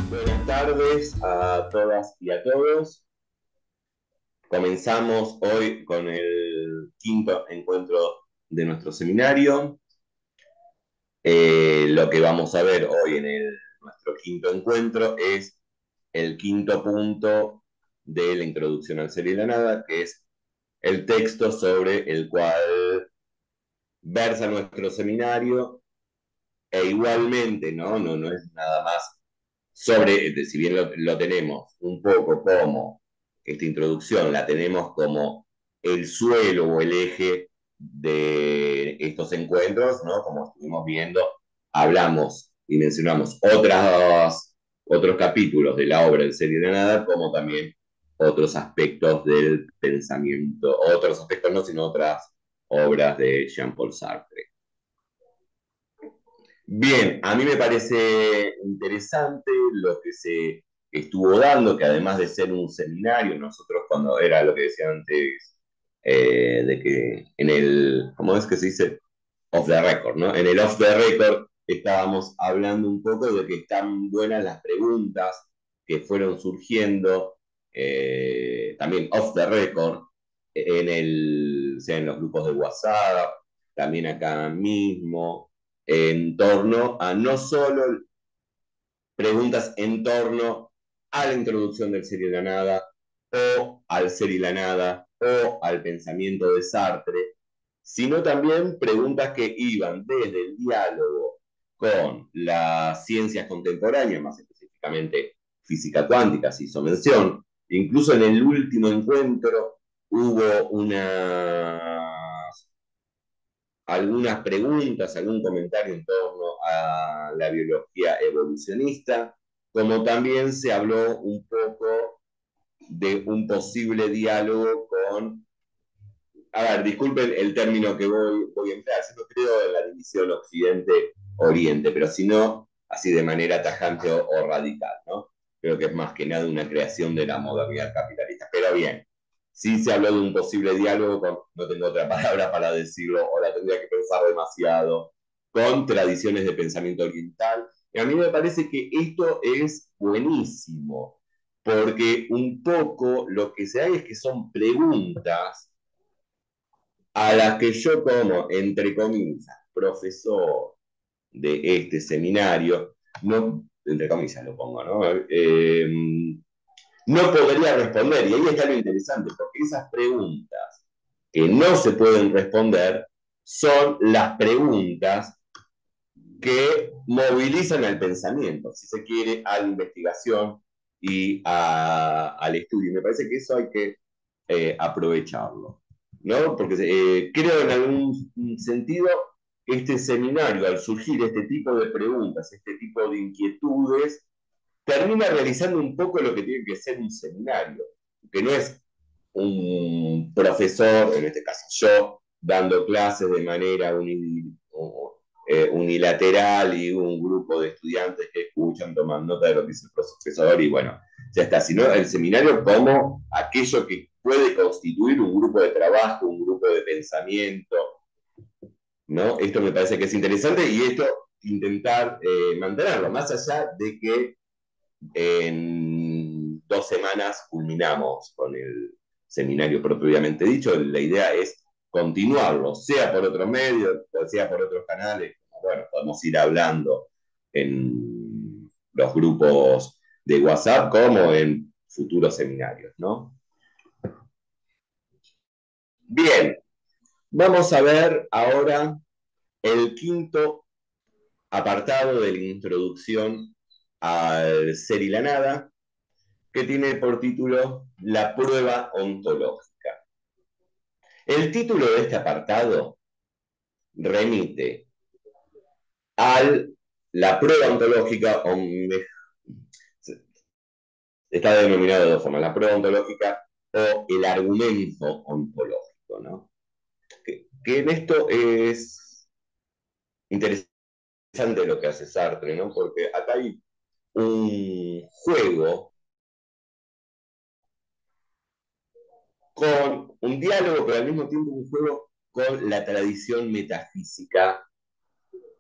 Buenas tardes a todas y a todos. Comenzamos hoy con el quinto encuentro de nuestro seminario. Lo que vamos a ver hoy en nuestro quinto encuentro es el quinto punto de la introducción al ser y la nada, que es el texto sobre el cual versa nuestro seminario, e igualmente no es nada más sobre, si bien lo tenemos un poco como esta introducción, la tenemos como el suelo o el eje de estos encuentros, ¿no? Como estuvimos viendo, hablamos y mencionamos otros capítulos de la obra del Ser y de Nada, como también otros aspectos del pensamiento, otros aspectos no, sino otras obras de Jean-Paul Sartre. Bien, a mí me parece interesante lo que se estuvo dando, que además de ser un seminario, nosotros cuando era lo que decía antes, de que en el, ¿cómo es que se dice? Off the record, ¿no? En el off the record estábamos hablando un poco de que están buenas las preguntas que fueron surgiendo, también off the record, o sea, en los grupos de WhatsApp, también acá mismo, en torno a no solo preguntas en torno a la introducción del ser y la nada, o al ser y la nada, o al pensamiento de Sartre, sino también preguntas que iban desde el diálogo con las ciencias contemporáneas, más específicamente física cuántica, se hizo mención. Incluso en el último encuentro hubo algunas preguntas, algún comentario en torno a la biología evolucionista, como también se habló un poco de un posible diálogo con, a ver, disculpen el término que voy a emplear, yo no creo en la división occidente-oriente, pero si no, así de manera tajante o radical, ¿no? Creo que es más que nada una creación de la modernidad capitalista. Pero bien, sí se habló de un posible diálogo con, no tengo otra palabra para decirlo, o la tendría que pensar demasiado, con tradiciones de pensamiento oriental. Y a mí me parece que esto es buenísimo, porque un poco lo que se hace es que son preguntas a las que yo como, entre comillas, profesor de este seminario, no, entre comillas lo pongo, ¿no? No podría responder. Y ahí está lo interesante, porque esas preguntas que no se pueden responder son las preguntas que movilizan al pensamiento, si se quiere, a la investigación y al estudio. Y me parece que eso hay que aprovecharlo, ¿no? Porque creo en algún sentido que este seminario, al surgir este tipo de preguntas, este tipo de inquietudes, termina realizando un poco lo que tiene que ser un seminario, que no es un profesor, en este caso yo, dando clases de manera unilateral y un grupo de estudiantes que escuchan, toman nota de lo que dice el profesor y bueno, ya está, sino el seminario como aquello que puede constituir un grupo de trabajo, un grupo de pensamiento, ¿no? Esto me parece que es interesante y esto intentar mantenerlo, más allá de que en 2 semanas culminamos con el seminario propiamente dicho. La idea es continuarlo, sea por otros medios, sea por otros canales. Bueno, podemos ir hablando en los grupos de WhatsApp como en futuros seminarios, ¿no? Bien, vamos a ver ahora el quinto apartado de la introducción al ser y la nada, que tiene por título La prueba ontológica. El título de este apartado remite a la prueba ontológica, está denominado de dos formas, la prueba ontológica o el argumento ontológico, ¿no? Que en esto es interesante lo que hace Sartre, ¿no? Porque acá hay un juego con un diálogo, pero al mismo tiempo un juego con la tradición metafísica,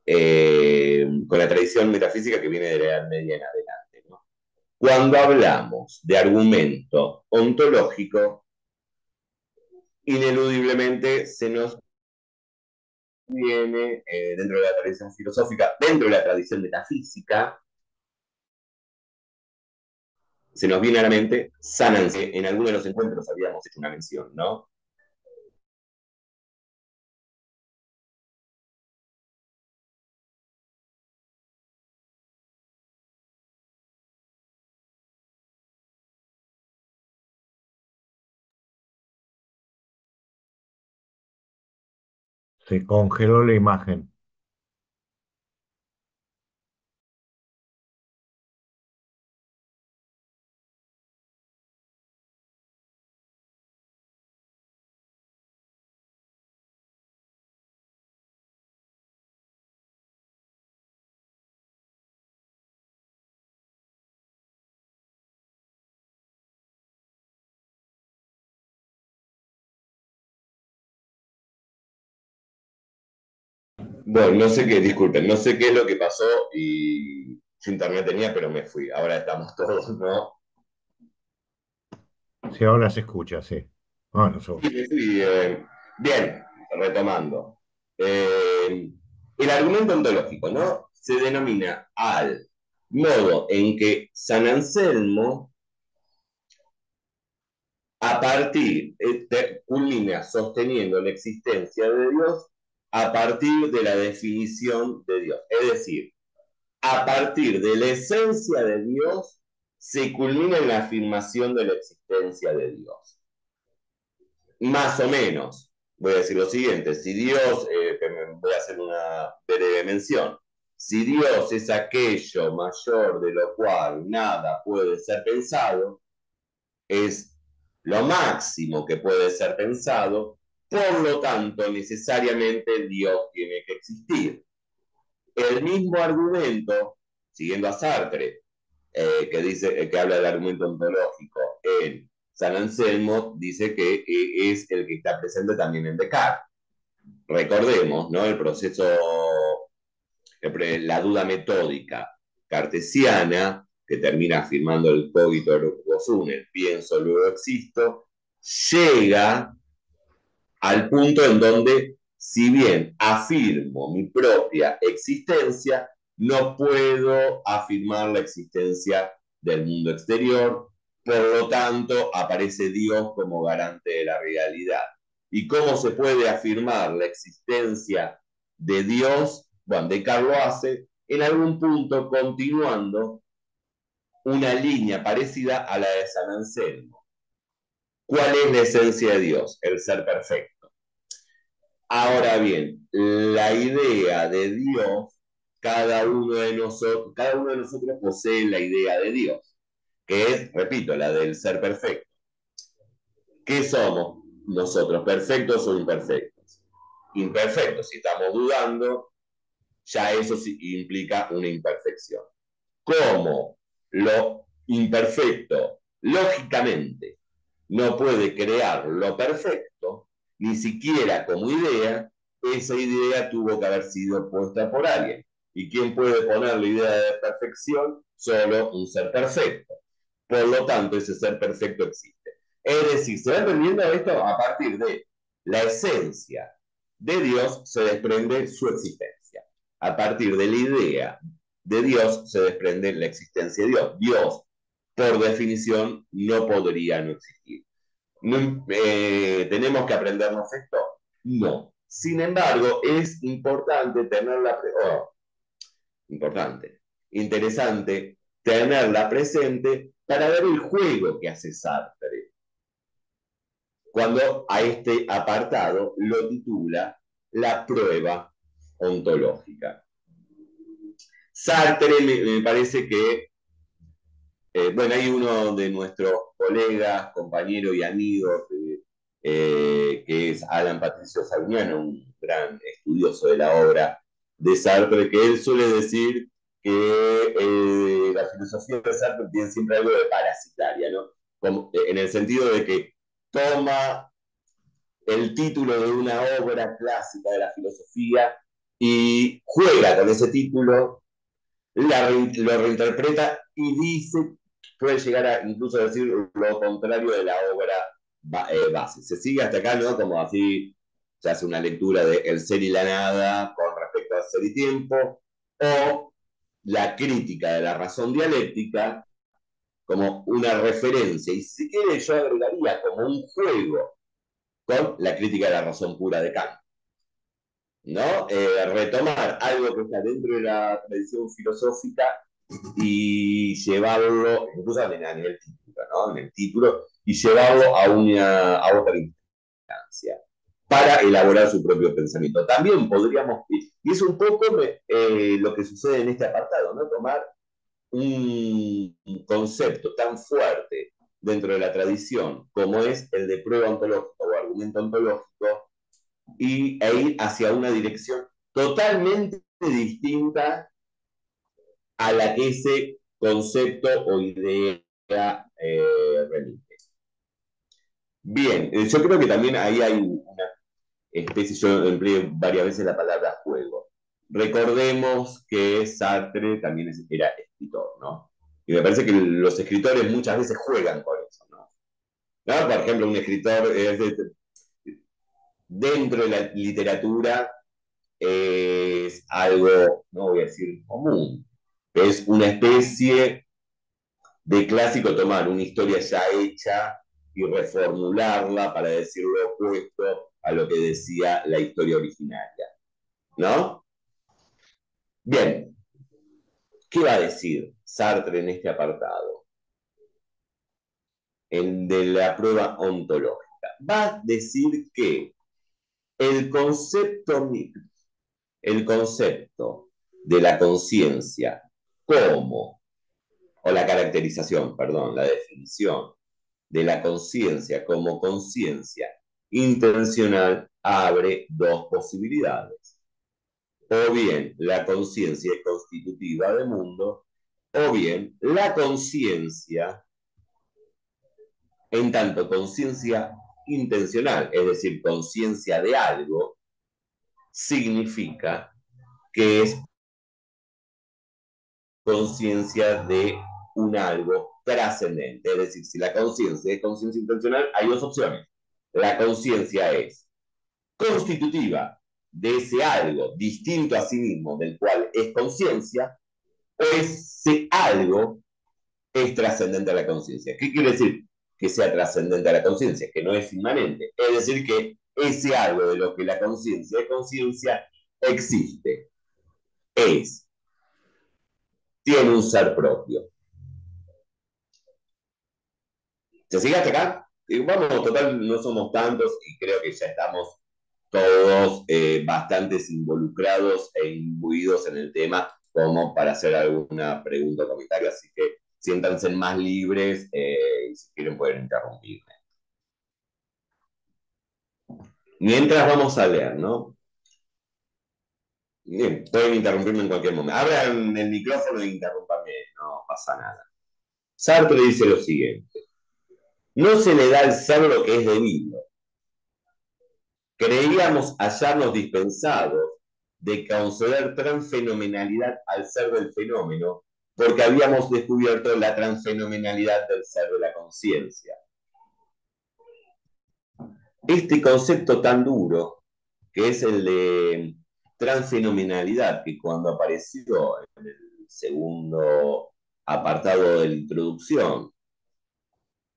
con la tradición metafísica que viene de la Edad Media en adelante, ¿no? Cuando hablamos de argumento ontológico, ineludiblemente se nos viene, dentro de la tradición filosófica, dentro de la tradición metafísica, se nos viene a la mente San Anselmo. En alguno de los encuentros habíamos hecho una mención, ¿no? Se congeló la imagen. Bueno, no sé qué, disculpen, no sé qué es lo que pasó y yo internet tenía, pero me fui. Ahora estamos todos, ¿no? Sí, ahora se escucha, sí. Bueno, Sí, me fui. Bien, retomando. El argumento ontológico, ¿no? Se denomina al modo en que San Anselmo, a partir, culmina sosteniendo la existencia de Dios a partir de la definición de Dios. Es decir, a partir de la esencia de Dios se culmina en la afirmación de la existencia de Dios. Más o menos, voy a decir lo siguiente, si Dios, voy a hacer una breve mención, si Dios es aquello mayor de lo cual nada puede ser pensado, es lo máximo que puede ser pensado, por lo tanto necesariamente Dios tiene que existir. El mismo argumento, siguiendo a Sartre, que dice que habla del argumento ontológico en San Anselmo, dice que es el que está presente también en Descartes. Recordemos, ¿no? El proceso, la duda metódica cartesiana, que termina afirmando el cogito ergo sum, el pienso, luego existo, llega al punto en donde, si bien afirmo mi propia existencia, no puedo afirmar la existencia del mundo exterior, por lo tanto aparece Dios como garante de la realidad. ¿Y cómo se puede afirmar la existencia de Dios? Bueno, Descartes lo hace en algún punto continuando una línea parecida a la de San Anselmo. ¿Cuál es la esencia de Dios? El ser perfecto. Ahora bien, la idea de Dios, cada uno de nosotros posee la idea de Dios, que es, repito, la del ser perfecto. ¿Qué somos nosotros? ¿Perfectos o imperfectos? Imperfectos, si estamos dudando, ya eso sí implica una imperfección. ¿Cómo lo imperfecto, lógicamente, no puede crear lo perfecto, ni siquiera como idea, esa idea tuvo que haber sido puesta por alguien? ¿Y quién puede poner la idea de perfección? Solo un ser perfecto. Por lo tanto, ese ser perfecto existe. Es decir, se va entendiendo esto a partir de la esencia de Dios se desprende su existencia. A partir de la idea de Dios se desprende la existencia de Dios. Dios, por definición, no podría no existir. No, ¿tenemos que aprendernos esto? No. Sin embargo, es importante tenerla, importante, interesante tenerla presente para ver el juego que hace Sartre. Cuando a este apartado lo titula La prueba ontológica. Sartre me parece que, bueno, hay uno de nuestros colegas, compañeros y amigos, que es Alan Patricio Sauniano, un gran estudioso de la obra de Sartre, que él suele decir que la filosofía de Sartre tiene siempre algo de parasitaria, ¿no? Como, en el sentido de que toma el título de una obra clásica de la filosofía y juega con ese título, lo reinterpreta y dice, puede llegar a incluso decir lo contrario de la obra base. Se sigue hasta acá, ¿no? Como así se hace una lectura de El ser y la nada con respecto a ser y tiempo, o la crítica de la razón dialéctica como una referencia, y si quiere yo agregaría como un juego con la crítica de la razón pura de Kant. ¿No? Retomar algo que está dentro de la tradición filosófica y llevarlo, incluso a nivel título, ¿no? En el título, y llevarlo a otra instancia para elaborar su propio pensamiento. También podríamos, y es un poco lo que sucede en este apartado, ¿no? Tomar un concepto tan fuerte dentro de la tradición como es el de prueba ontológica o argumento ontológico e ir hacia una dirección totalmente distinta a la que ese concepto o idea remite. Bien, yo creo que también ahí hay una especie, yo empleé varias veces la palabra juego. Recordemos que Sartre también era escritor, ¿no? Y me parece que los escritores muchas veces juegan con eso, ¿no? ¿No? Por ejemplo, un escritor dentro de la literatura es algo, no voy a decir común, es una especie de clásico tomar una historia ya hecha y reformularla para decir lo opuesto a lo que decía la historia originaria, ¿no? Bien, ¿qué va a decir Sartre en este apartado? El de la prueba ontológica. Va a decir que el concepto, el concepto de la conciencia como, o la caracterización, perdón, la definición de la conciencia como conciencia intencional abre dos posibilidades. O bien la conciencia es constitutiva de mundo, o bien la conciencia, en tanto conciencia intencional, es decir, conciencia de algo, significa que es conciencia de un algo trascendente. Es decir, si la conciencia es conciencia intencional, hay dos opciones. La conciencia es constitutiva de ese algo distinto a sí mismo, del cual es conciencia, o ese algo es trascendente a la conciencia. ¿Qué quiere decir que sea trascendente a la conciencia? Que no es inmanente. Es decir, que ese algo de lo que la conciencia es conciencia existe, es, tiene un ser propio. ¿Se sigue hasta acá? Y vamos, total, no somos tantos y creo que ya estamos todos bastante involucrados e imbuidos en el tema como para hacer alguna pregunta o comentario, así que siéntanse más libres y si quieren pueden interrumpirme. Mientras vamos a leer, ¿no? Bien, pueden interrumpirme en cualquier momento. Abran el micrófono e interrumpanme, no pasa nada. Sartre dice lo siguiente: no se le da al ser lo que es debido. Creíamos hallarnos dispensados de conceder transfenomenalidad al ser del fenómeno, porque habíamos descubierto la transfenomenalidad del ser de la conciencia. Este concepto tan duro, que es el de transfenomenalidad, que cuando apareció en el segundo apartado de la introducción,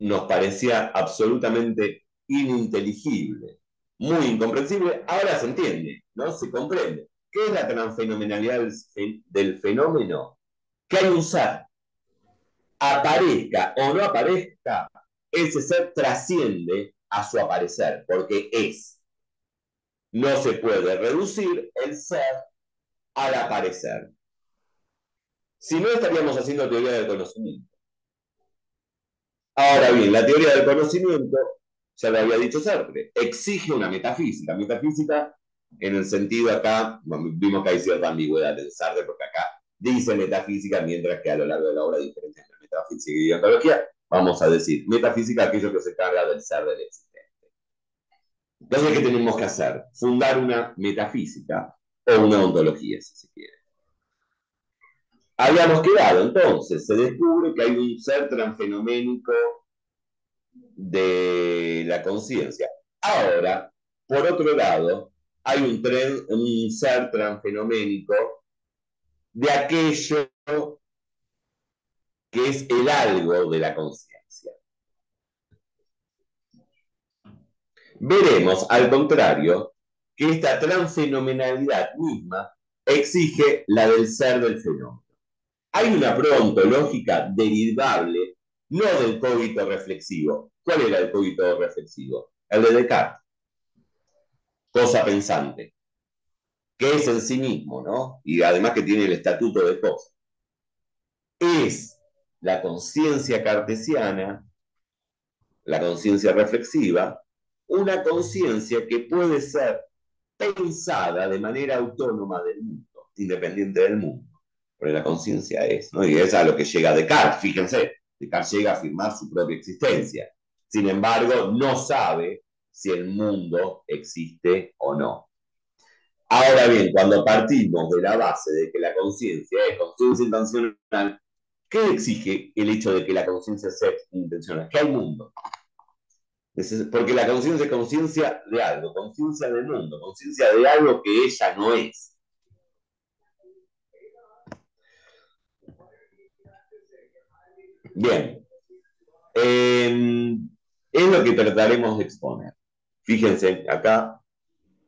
nos parecía absolutamente ininteligible, muy incomprensible, ahora se entiende, ¿no? Se comprende. ¿Qué es la transfenomenalidad del fenómeno? Que hay un ser, aparezca o no aparezca, ese ser trasciende a su aparecer, porque es. No se puede reducir el ser al aparecer. Si no, estaríamos haciendo teoría del conocimiento. Ahora bien, la teoría del conocimiento, ya lo había dicho Sartre, exige una metafísica. Metafísica en el sentido acá, vimos que hay cierta ambigüedad en Sartre, porque acá dice metafísica, mientras que a lo largo de la obra diferencia entre metafísica y ontología, vamos a decir metafísica aquello que se carga del ser del éxito. Entonces, ¿qué tenemos que hacer? Fundar una metafísica o una ontología, si se quiere. Habíamos quedado, entonces, se descubre que hay un ser transfenoménico de la conciencia. Ahora, por otro lado, hay un ser transfenoménico de aquello que es el algo de la conciencia. Veremos, al contrario, que esta transfenomenalidad misma exige la del ser del fenómeno. Hay una prueba ontológica derivable no del cogito reflexivo. ¿Cuál era el cogito reflexivo? El de Descartes, cosa pensante, que es en sí mismo, ¿no? Y además que tiene el estatuto de cosa. Es la conciencia cartesiana, la conciencia reflexiva, una conciencia que puede ser pensada de manera autónoma del mundo, independiente del mundo. Porque la conciencia es, ¿no? Y es a lo que llega Descartes, fíjense, Descartes llega a afirmar su propia existencia. Sin embargo, no sabe si el mundo existe o no. Ahora bien, cuando partimos de la base de que la conciencia es conciencia intencional, ¿qué exige el hecho de que la conciencia sea intencional? Que hay mundo. Porque la conciencia es conciencia de algo, conciencia del mundo, conciencia de algo que ella no es. Bien, es lo que trataremos de exponer. Fíjense, acá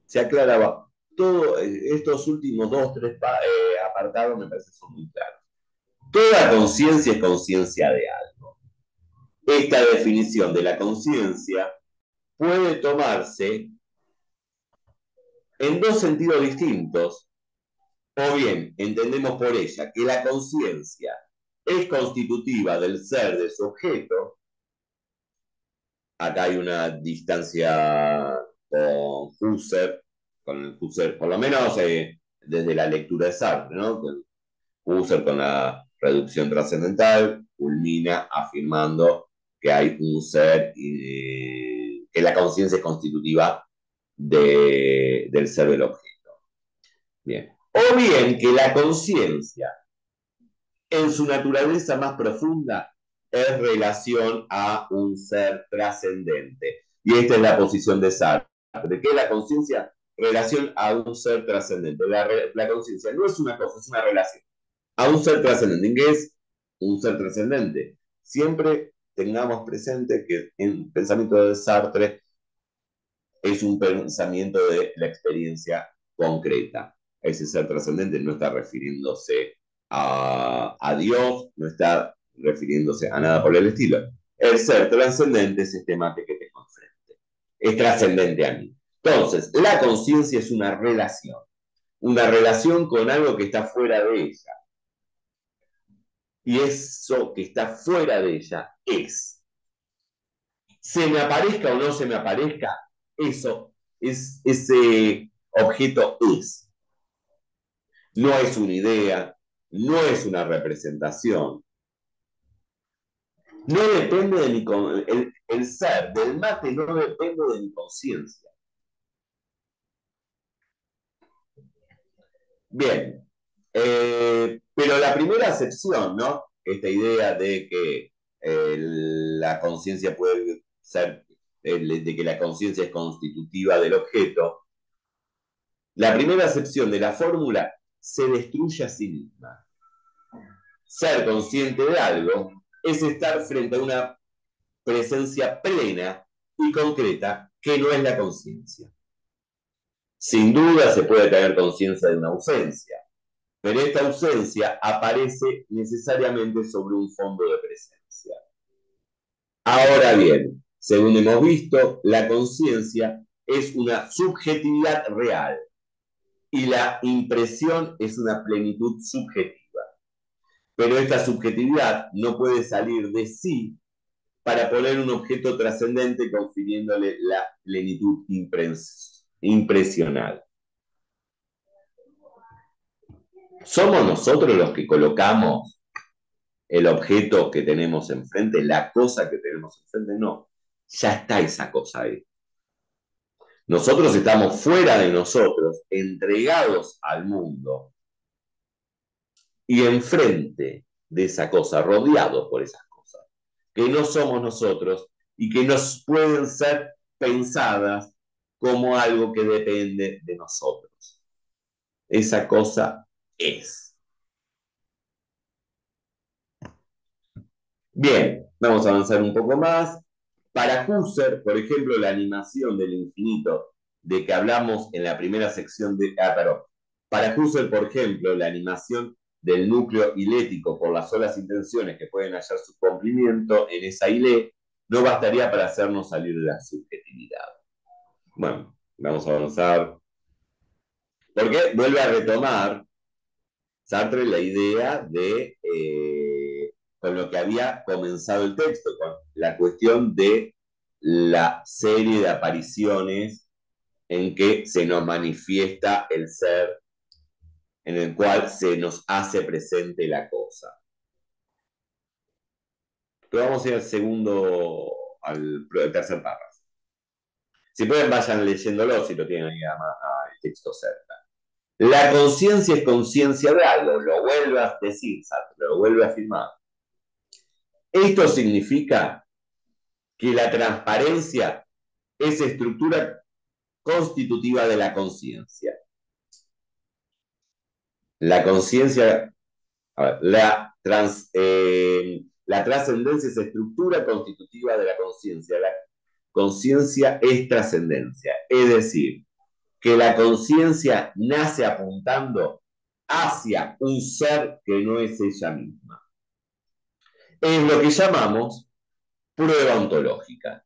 se aclaraba todo, estos últimos dos, tres apartados me parece son muy claros. Toda conciencia es conciencia de algo. Esta definición de la conciencia puede tomarse en dos sentidos distintos, o bien entendemos por ella que la conciencia es constitutiva del ser de su objeto. Acá hay una distancia con Husserl, con el Husserl, por lo menos desde la lectura de Sartre, ¿no? Husserl con la reducción trascendental culmina afirmando que hay un ser, que la conciencia es constitutiva del ser del objeto. Bien. O bien que la conciencia, en su naturaleza más profunda, es relación a un ser trascendente. Y esta es la posición de Sartre, de que la conciencia relación a un ser trascendente. La conciencia no es una cosa, es una relación a un ser trascendente. ¿Qué es un ser trascendente? Siempre tengamos presente que el pensamiento de Sartre es un pensamiento de la experiencia concreta. Ese ser trascendente no está refiriéndose a Dios, no está refiriéndose a nada por el estilo. El ser trascendente es este mate que tengo enfrente. Es trascendente a mí. Entonces, la conciencia es una relación con algo que está fuera de ella. Y eso que está fuera de ella es. Se me aparezca o no se me aparezca, eso es ese objeto es. No es una idea, no es una representación. No depende de el ser del mate no depende de mi conciencia. Bien, pero la primera acepción, ¿no? Esta idea de que la conciencia puede ser, de que la conciencia es constitutiva del objeto, la primera acepción de la fórmula se destruye a sí misma. Ser consciente de algo es estar frente a una presencia plena y concreta que no es la conciencia. Sin duda se puede tener conciencia de una ausencia, pero esta ausencia aparece necesariamente sobre un fondo de presencia. Ahora bien, según hemos visto, la conciencia es una subjetividad real y la impresión es una plenitud subjetiva. Pero esta subjetividad no puede salir de sí para poner un objeto trascendente confiriéndole la plenitud impresional. ¿Somos nosotros los que colocamos el objeto que tenemos enfrente, la cosa que tenemos enfrente? No, ya está esa cosa ahí. Nosotros estamos fuera de nosotros, entregados al mundo y enfrente de esa cosa, rodeados por esas cosas, que no somos nosotros y que nos pueden ser pensadas como algo que depende de nosotros. Esa cosa es. Bien, vamos a avanzar un poco más. Para Husserl, por ejemplo, la animación del infinito de que hablamos en la primera sección de... perdón. Para Husserl, por ejemplo, la animación del núcleo hilético por las solas intenciones que pueden hallar su cumplimiento en esa hilé no bastaría para hacernos salir de la subjetividad. Bueno, vamos a avanzar. Porque vuelve a retomar Sartre la idea de, con lo que había comenzado el texto, con la cuestión de la serie de apariciones en que se nos manifiesta el ser, en el cual se nos hace presente la cosa. Pero vamos a ir al segundo, al tercer párrafo. Si pueden, vayan leyéndolo si lo tienen ahí el texto cerca. La conciencia es conciencia de algo, lo vuelve a decir Sartre, lo vuelve a afirmar. Esto significa que la transparencia es estructura constitutiva de la conciencia. La conciencia, la trascendencia es estructura constitutiva de la conciencia. La conciencia es trascendencia. Es decir, que la conciencia nace apuntando hacia un ser que no es ella misma. Es lo que llamamos prueba ontológica.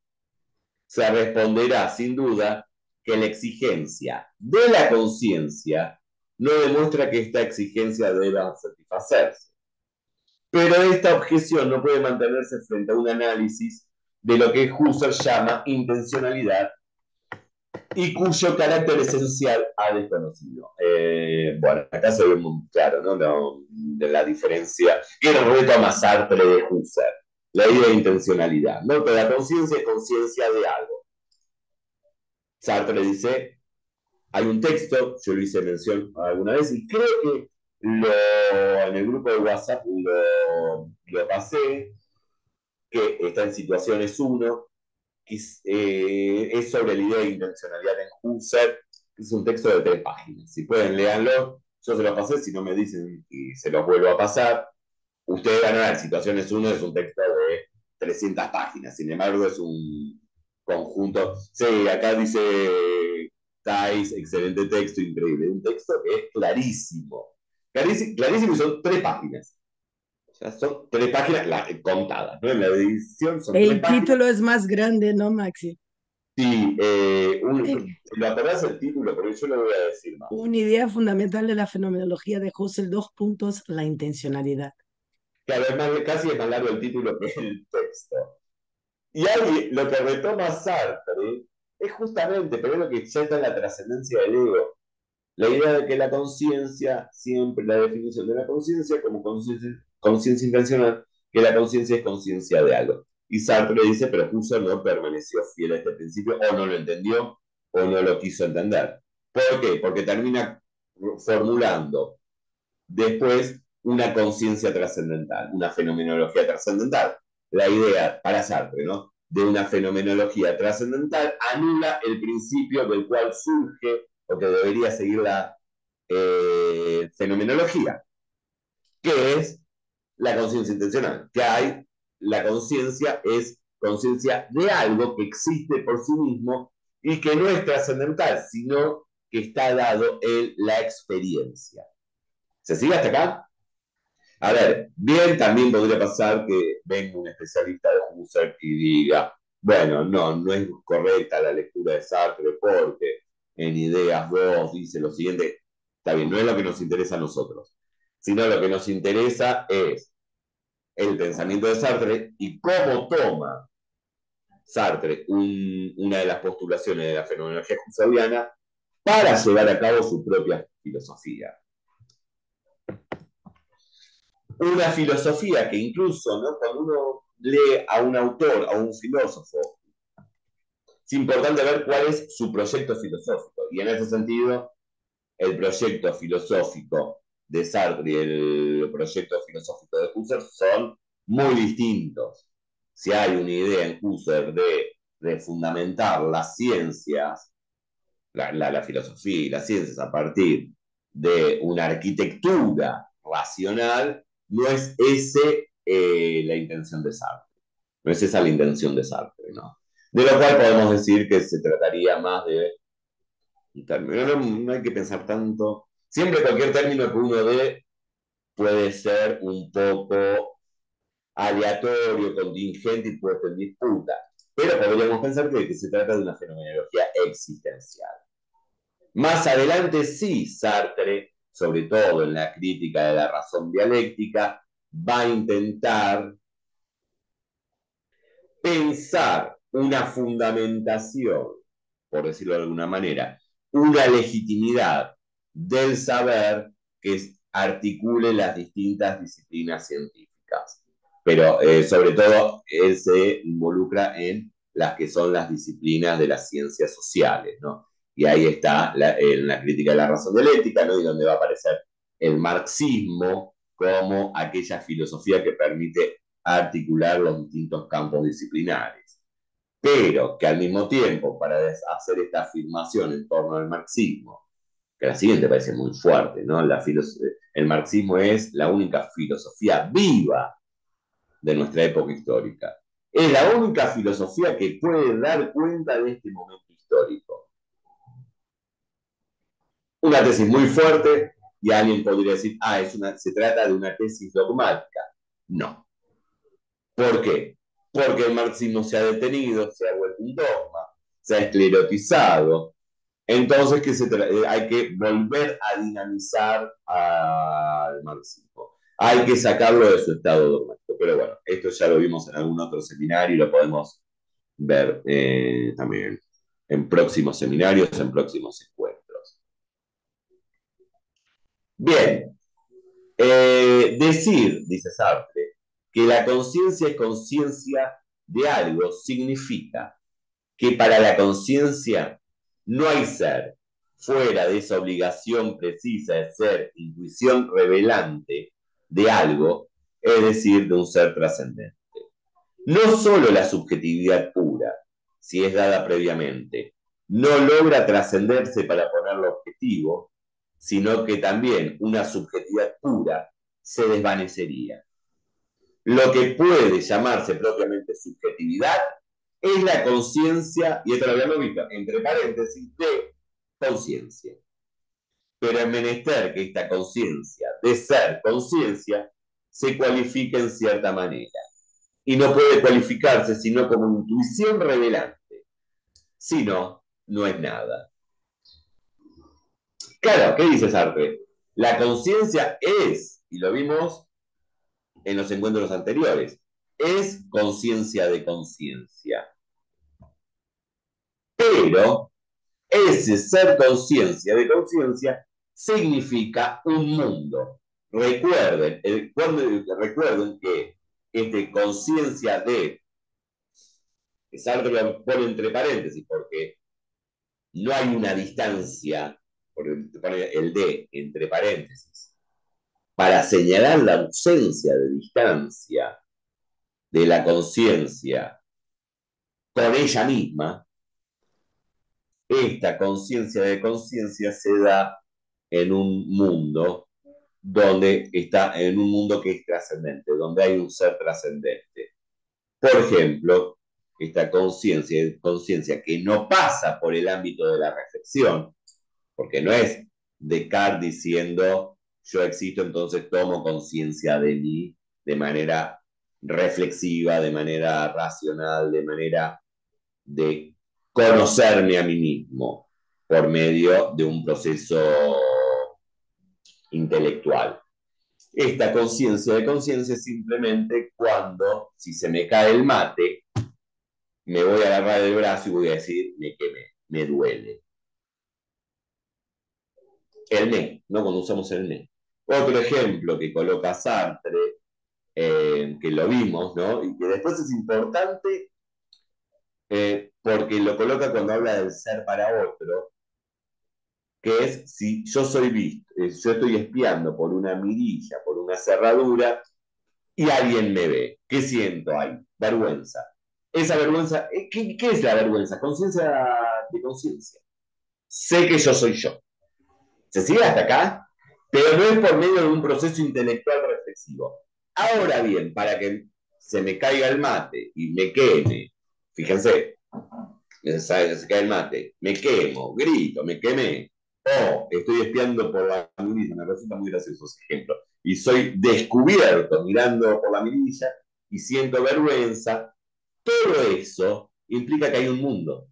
Se responderá sin duda que la exigencia de la conciencia no demuestra que esta exigencia deba satisfacerse. Pero esta objeción no puede mantenerse frente a un análisis de lo que Husserl llama intencionalidad y cuyo carácter esencial ha desconocido. Bueno, acá se ve muy claro, ¿no? De la diferencia que retoma Sartre de Husserl, la idea de intencionalidad, ¿no? Que la conciencia es conciencia de algo. Sartre dice, hay un texto, yo lo hice mención alguna vez y creo que en el grupo de WhatsApp lo pasé, que está en situaciones 1, que es sobre la idea de intencionalidad en Husserl, que es un texto de 3 páginas. Si pueden, léanlo. Yo se los pasé, si no me dicen y se los vuelvo a pasar. Ustedes van a ver, situaciones 1 es un texto de 300 páginas, sin embargo es un conjunto. Sí, acá dice Thais, excelente texto, increíble. Un texto que es clarísimo. Clarísimo, clarísimo y son 3 páginas. O sea, son 3 páginas contadas, ¿no? En la edición son 3 El páginas. título es más grande, ¿no, Maxi? Sí, Eh, ¿lo acordás el título? Porque yo lo voy a decir más. Una idea fundamental de la fenomenología de Husserl, dos puntos, la intencionalidad. Claro, casi es más largo el título que el texto. Y ahí lo que retoma Sartre es justamente, pero es lo que ya está en la trascendencia del ego, la idea de que la conciencia, siempre la definición de la conciencia como conciencia intencional, que la conciencia es conciencia de algo. Y Sartre dice, pero Husserl no permaneció fiel a este principio, o no lo entendió, o no lo quiso entender. ¿Por qué? Porque termina formulando después una conciencia trascendental, una fenomenología trascendental. La idea para Sartre, ¿no? De una fenomenología trascendental anula el principio del cual surge o que debería seguir la fenomenología, que es la conciencia intencional, que hay, la conciencia es conciencia de algo que existe por sí mismo y que no es trascendental, sino que está dado en la experiencia. ¿Se sigue hasta acá? A ver, bien también podría pasar que venga un especialista de Husserl y diga, bueno, no es correcta la lectura de Sartre porque en Ideas 2 dice lo siguiente. Está bien, no es lo que nos interesa a nosotros, sino lo que nos interesa es el pensamiento de Sartre y cómo toma Sartre una de las postulaciones de la fenomenología husserliana para llevar a cabo su propia filosofía. Una filosofía que incluso, ¿no? Cuando uno lee a un autor, a un filósofo, es importante ver cuál es su proyecto filosófico. Y en ese sentido, el proyecto filosófico de Sartre y el proyecto filosófico de Husserl son muy distintos. Si hay una idea en Husserl de fundamentar las ciencias, la filosofía y las ciencias a partir de una arquitectura racional, no es ese la intención de Sartre. No es esa la intención de Sartre, ¿no? De lo cual podemos decir que se trataría más de un término. No hay que pensar tanto. Siempre cualquier término que uno dé puede ser un poco aleatorio, contingente y puesto en disputa. Pero podríamos pensar que se trata de una fenomenología existencial. Más adelante sí, Sartre, sobre todo en la crítica de la razón dialéctica, va a intentar pensar una fundamentación, por decirlo de alguna manera, una legitimidad del saber que articule las distintas disciplinas científicas. Pero sobre todo él se involucra en las que son las disciplinas de las ciencias sociales, ¿no? Y ahí está en la crítica de la razón dialéctica, ¿no? Y donde va a aparecer el marxismo como aquella filosofía que permite articular los distintos campos disciplinares. Pero que al mismo tiempo, para hacer esta afirmación en torno al marxismo, que la siguiente parece muy fuerte, ¿no? El marxismo es la única filosofía viva de nuestra época histórica. Es la única filosofía que puede dar cuenta de este momento histórico. Una tesis muy fuerte, y alguien podría decir, se trata de una tesis dogmática. No. ¿Por qué? Porque el marxismo se ha detenido, se ha vuelto un dogma, se ha esclerotizado. Entonces hay que volver a dinamizar al marxismo. Hay que sacarlo de su estado dogmático. Pero bueno, esto ya lo vimos en algún otro seminario y lo podemos ver también en próximos seminarios, en próximos encuentros. Bien, decir, dice Sartre, que la conciencia es conciencia de algo significa que para la conciencia no hay ser fuera de esa obligación precisa de ser intuición revelante de algo, es decir, de un ser trascendente. No solo la subjetividad pura, si es dada previamente, no logra trascenderse para ponerlo objetivo, sino que también una subjetividad pura se desvanecería. Lo que puede llamarse propiamente subjetividad es la conciencia, y esto lo habíamos visto, entre paréntesis, de conciencia. Pero es menester que esta conciencia, de ser conciencia, se cualifique en cierta manera. Y no puede cualificarse sino como intuición revelante. Si no, no es nada. Claro, ¿qué dice Sartre? La conciencia es, y lo vimos en los encuentros anteriores, es conciencia de conciencia. Pero ese ser conciencia de conciencia significa un mundo. Recuerden que conciencia de, Sartre lo pone entre paréntesis porque no hay una distancia, porque pone el de entre paréntesis, para señalar la ausencia de distancia de la conciencia con ella misma. Esta conciencia de conciencia se da en un mundo en un mundo que es trascendente, donde hay un ser trascendente. Por ejemplo, esta conciencia que no pasa por el ámbito de la reflexión, porque no es Descartes diciendo yo existo, entonces tomo conciencia de mí de manera reflexiva, de manera racional, de manera de conocerme a mí mismo por medio de un proceso intelectual. Esta conciencia de conciencia es simplemente cuando, si se me cae el mate, me voy a agarrar el brazo y voy a decir, me quemé, me duele. El me, ¿no? Cuando usamos el me. Otro ejemplo que coloca Sartre, que lo vimos, ¿no? Y que después es importante porque lo coloca cuando habla del ser para otro, que es si yo soy visto, yo estoy espiando por una mirilla, por una cerradura, y alguien me ve. ¿Qué siento ahí? Vergüenza. Esa vergüenza, ¿qué es la vergüenza? Conciencia de conciencia. Sé que yo soy yo. ¿Se sigue hasta acá? Pero no es por medio de un proceso intelectual reflexivo. Ahora bien, para que se me caiga el mate y me queme, fíjense, se cae el mate, me quemo, grito, me quemé, o estoy espiando por la mirilla, me resulta muy gracioso ese ejemplo, y soy descubierto mirando por la mirilla y siento vergüenza, todo eso implica que hay un mundo,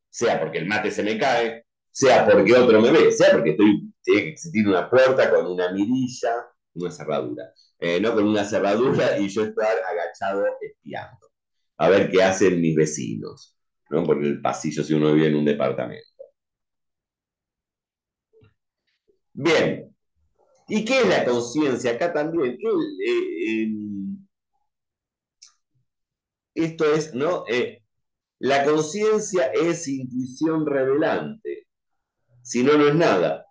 sea porque el mate se me cae, sea porque otro me ve, sea porque tiene que existir una puerta con una mirilla, una cerradura, no con una cerradura y yo estar agachado espiando, a ver qué hacen mis vecinos, ¿no? Por el pasillo si uno vive en un departamento. Bien, ¿y qué es la conciencia? Acá también, esto es, ¿no? La conciencia es intuición revelante, si no, no es nada.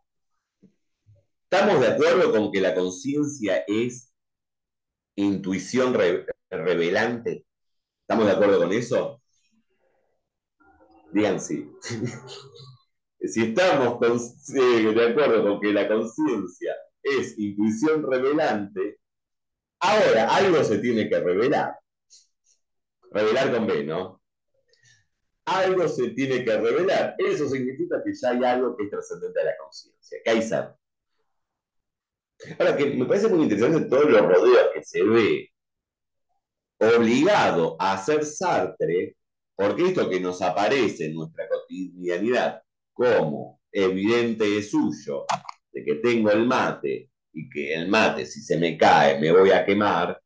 ¿Estamos de acuerdo con que la conciencia es intuición revelante? ¿Estamos de acuerdo con eso? Digan sí. Si estamos de acuerdo con que la conciencia es intuición revelante, ahora algo se tiene que revelar. Revelar con B, ¿no? Algo se tiene que revelar. Eso significa que ya hay algo que es trascendente a la conciencia, que hay ser. Ahora, que me parece muy interesante todos los rodeos que se ve obligado a hacer Sartre, porque esto que nos aparece en nuestra cotidianidad como evidente es suyo, de que tengo el mate y que el mate si se me cae me voy a quemar,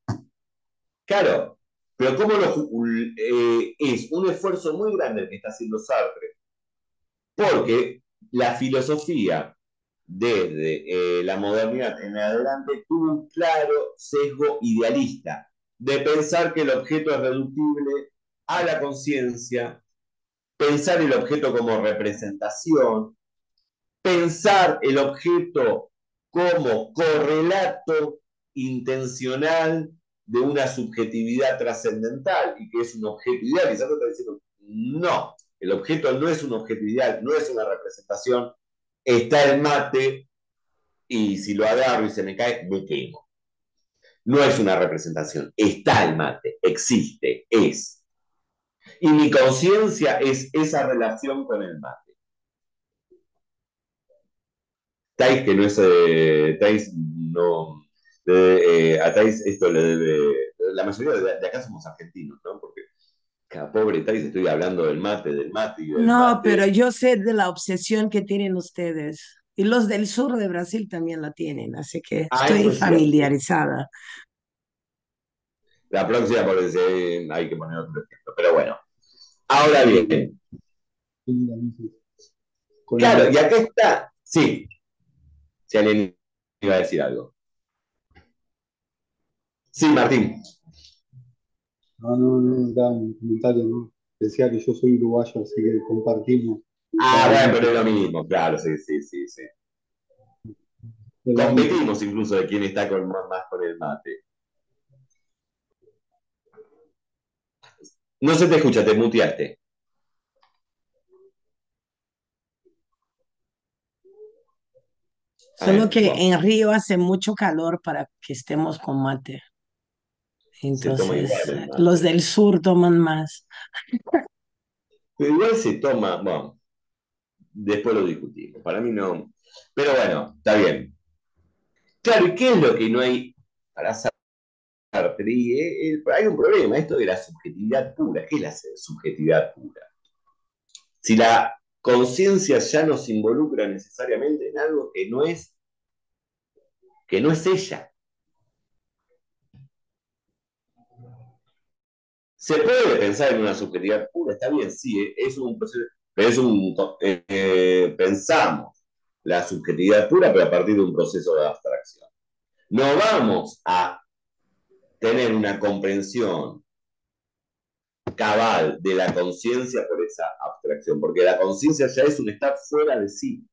claro, pero cómo es un esfuerzo muy grande el que está haciendo Sartre, porque la filosofía desde la modernidad en adelante tuvo un claro sesgo idealista de pensar que el objeto es reductible a la conciencia, pensar el objeto como representación, pensar el objeto como correlato intencional de una subjetividad trascendental y que es un objeto ideal. Y Sartre está diciendo, no, el objeto no es un objeto ideal, no es una representación, está el mate y si lo agarro y se me cae, me quemo. No es una representación, está el mate, existe, es. Y mi conciencia es esa relación con el mate. Tais, que no es. Tais no. A Tais esto le debe. La mayoría de acá somos argentinos, ¿no? Porque cada pobre Tais estoy hablando del mate y del No, pero mate. yo sé de la obsesión que tienen ustedes. Y los del sur de Brasil también la tienen, así que Ah, eso estoy es cierto. familiarizada. La próxima porque hay que poner otro ejemplo. Pero bueno. Ahora bien, claro, y acá está. Sí, si alguien iba a decir algo. Sí, Martín. No, no, no, da un comentario, ¿no? Decía que yo soy uruguayo, así que compartimos Ah, la bueno, pero es misma, lo mismo, claro, sí, sí, sí, sí. es lo mismo. Competimos incluso de quién está más con el mate. No se te escucha, te muteaste. A Solo ver, que bueno, en Río hace mucho calor para que estemos con mate. se toma igual Entonces, el los mate. del sur toman más. Pero igual se toma, bueno, después lo discutimos. Para mí no. Pero bueno, está bien. Claro, ¿y qué es lo que no hay para Sartre? Hay un problema, esto de la subjetividad pura. ¿Qué es la subjetividad pura? Si la conciencia ya nos involucra necesariamente en algo que no es ella. Se puede pensar en una subjetividad pura, está bien, sí, es un proceso, pero pensamos la subjetividad pura, pero a partir de un proceso de abstracción. No vamos a tener una comprensión cabal de la conciencia por esa abstracción, porque la conciencia ya es un estar fuera de sí.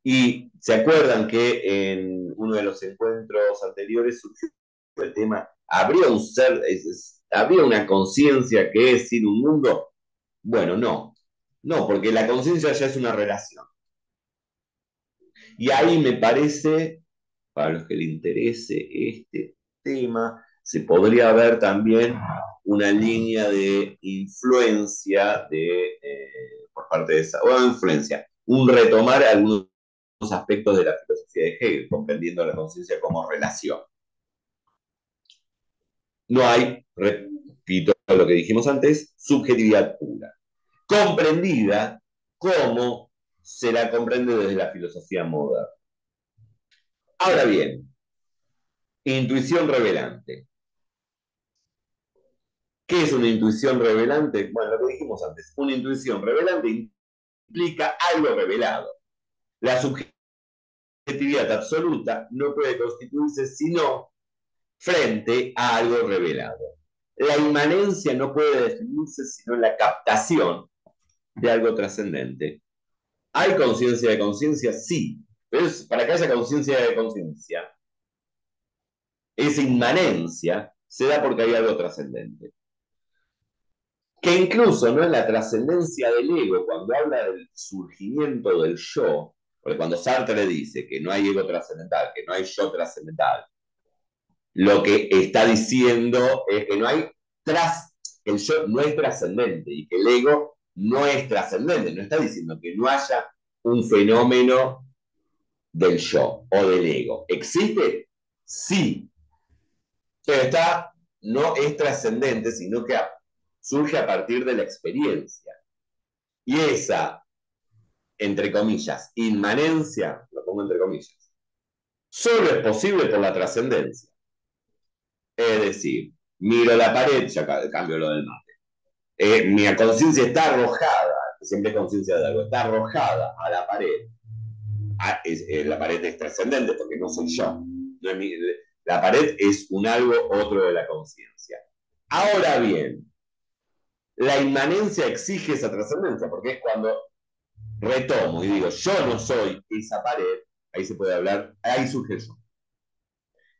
Y se acuerdan que en uno de los encuentros anteriores surgió el tema, ¿habría un ser, habría una conciencia que es sin un mundo? Bueno, no, porque la conciencia ya es una relación. Y ahí me parece, para los que les interese este tema, se podría ver también una línea de influencia por parte de esa, o influencia, un retomar algunos aspectos de la filosofía de Hegel, comprendiendo la conciencia como relación. No hay, repito lo que dijimos antes, subjetividad pura, comprendida como se la comprende desde la filosofía moderna. Ahora bien, intuición revelante. ¿Qué es una intuición revelante? Bueno, lo que dijimos antes, una intuición revelante implica algo revelado. La subjetividad absoluta no puede constituirse sino frente a algo revelado. La inmanencia no puede definirse sino en la captación de algo trascendente. ¿Hay conciencia de conciencia? Sí, pero para que haya conciencia de conciencia, esa inmanencia se da porque hay algo trascendente. Que incluso no es la trascendencia del ego, cuando habla del surgimiento del yo, porque cuando Sartre dice que no hay ego trascendental, que no hay yo trascendental, lo que está diciendo es que no hay el yo no es trascendente y que el ego no es trascendente. No está diciendo que no haya un fenómeno del yo o del ego. ¿Existe? Sí, pero no es trascendente, sino que surge a partir de la experiencia. Y esa, entre comillas, inmanencia, lo pongo entre comillas, solo es posible por la trascendencia. Es decir, miro la pared, ya cambio lo del mate. Mi conciencia está arrojada, siempre es conciencia de algo, está arrojada a la pared. La pared es trascendente porque no soy yo. No es la pared es un algo otro de la conciencia. Ahora bien, la inmanencia exige esa trascendencia porque es cuando retomo y digo, yo no soy esa pared, ahí se puede hablar, ahí surge el yo.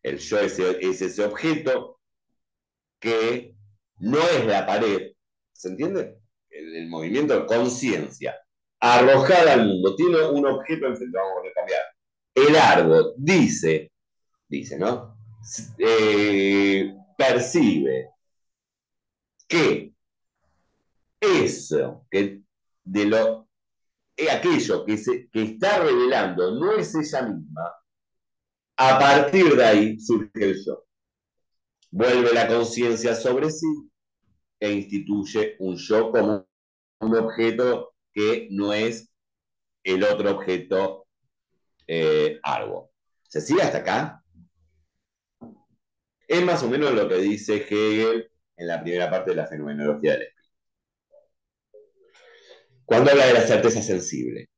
El yo es ese objeto que no es la pared, ¿se entiende? El movimiento de conciencia, arrojada al mundo, tiene un objeto enfrente, vamos a cambiar. El árbol dice, ¿no? Percibe que eso, que de lo aquello que está revelando no es ella misma, a partir de ahí surge el yo. Vuelve la conciencia sobre sí e instituye un yo como un objeto que no es el otro objeto árbol. ¿Se sigue hasta acá? Es más o menos lo que dice Hegel en la primera parte de la fenomenología del espíritu. Cuando habla de la certeza sensible.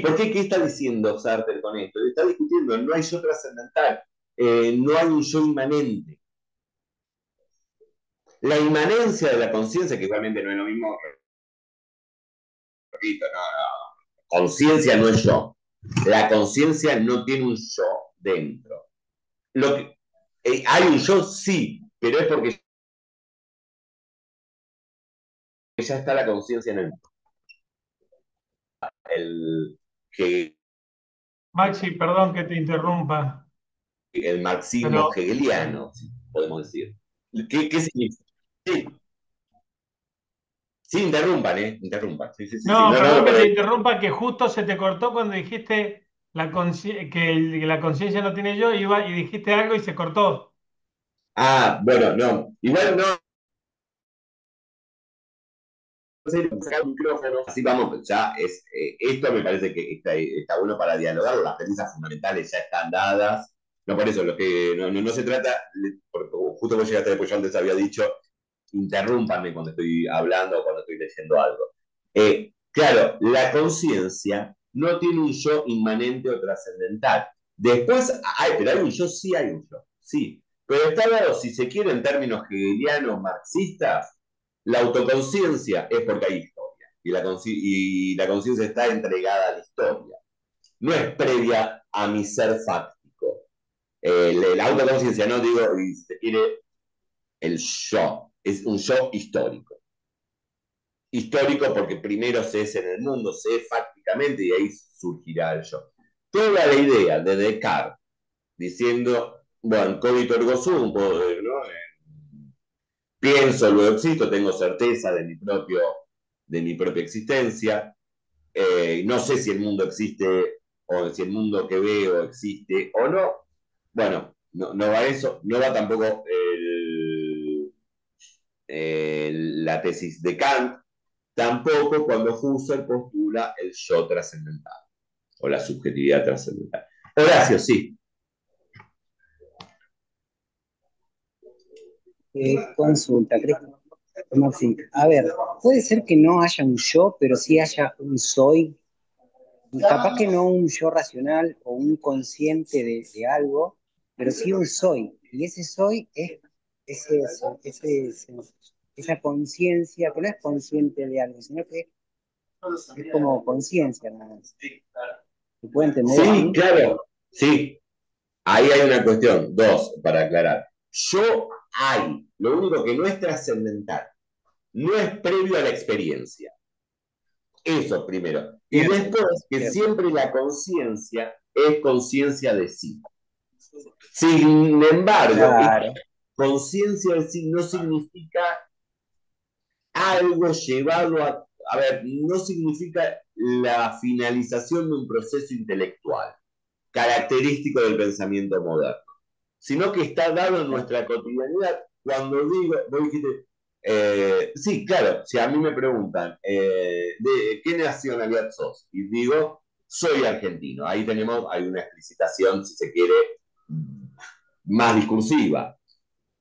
¿Por qué? ¿Qué está diciendo Sartre con esto? Está discutiendo, no hay yo trascendental, no hay un yo inmanente. La inmanencia de la conciencia, que igualmente no es lo mismo, repito, conciencia no es yo. La conciencia no tiene un yo dentro. Hay un yo, sí, pero es porque ya está la conciencia en el, Maxi, perdón que te interrumpa, el marxismo pero hegeliano, podemos decir. ¿Qué significa? Sí, sí, interrumpan, ¿eh? Interrumpan. Sí, sí, sí, sí. no, perdón que Pero te interrumpa, que justo se te cortó cuando dijiste que la conciencia no tiene yo, y dijiste algo y se cortó. bueno, no. Igual no. Sacar el micrófono, así vamos, ya esto me parece que está bueno para dialogar, las premisas fundamentales ya están dadas, no por eso, lo que no se trata, justo vos llegaste después, yo antes había dicho, interrúmpanme cuando estoy hablando o cuando estoy leyendo algo. Claro, la conciencia no tiene un yo inmanente o trascendental. Después, pero hay un yo, sí hay un yo, sí. Pero está dado, si se quiere, en términos hegelianos marxistas, la autoconciencia es porque hay historia. Y la conciencia está entregada a la historia. No es previa a mi ser fáctico. La autoconciencia, no digo, si se quiere, el yo. Es un yo histórico. Histórico porque primero se es en el mundo, se es fácticamente y ahí surgirá el yo. Toda la idea de Descartes diciendo, bueno, cogito ergo sum, ¿no? Pienso, luego existo, tengo certeza de mi propia existencia, no sé si el mundo existe o si el mundo que veo existe o no. Bueno, no va eso, no va tampoco la tesis de Kant, tampoco cuando Husserl postula el yo trascendental o la subjetividad trascendental. Horacio, sí. Consulta, Maxi. A ver, puede ser que no haya un yo, pero sí haya un soy. Capaz que no un yo racional o un consciente de algo, pero sí un soy. Y ese soy es ese, ese- ese- esa conciencia, que no es consciente de algo, sino que es como conciencia nada más. ¿Se puede entender Sí, así? claro, sí. Ahí hay una cuestión, dos, para aclarar. Yo hay, lo único que no es trascendental, no es previo a la experiencia. Eso primero. Y Cierto, después, que cierto. siempre la conciencia es conciencia de sí. Sin embargo, esta Claro, conciencia de sí no significa algo llevado a ver, no significa la finalización de un proceso intelectual característico del pensamiento moderno, sino que está dado en claro. nuestra cotidianidad. Cuando digo, vos dijiste, sí, claro, si a mí me preguntan, ¿de qué nacionalidad sos? Y digo, soy argentino. Ahí tenemos, hay una explicitación, si se quiere, más discursiva.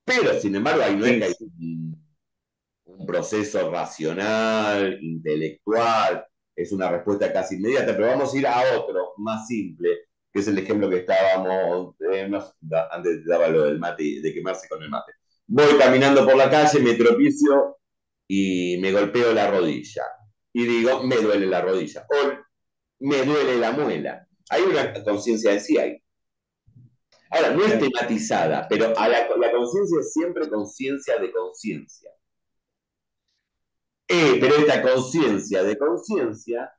Pero, sin embargo, ahí no es Sí, que hay sí. un proceso racional, intelectual, es una respuesta casi inmediata, pero vamos a ir a otro, más simple, que es el ejemplo que estábamos, antes daba lo del mate, de quemarse con el mate. Voy caminando por la calle, me tropiezo y me golpeo la rodilla. Y digo, me duele la rodilla. O me duele la muela. Hay una conciencia de sí ahí. Ahora, no es Claro. tematizada, pero la conciencia es siempre conciencia de conciencia. Pero esta conciencia de conciencia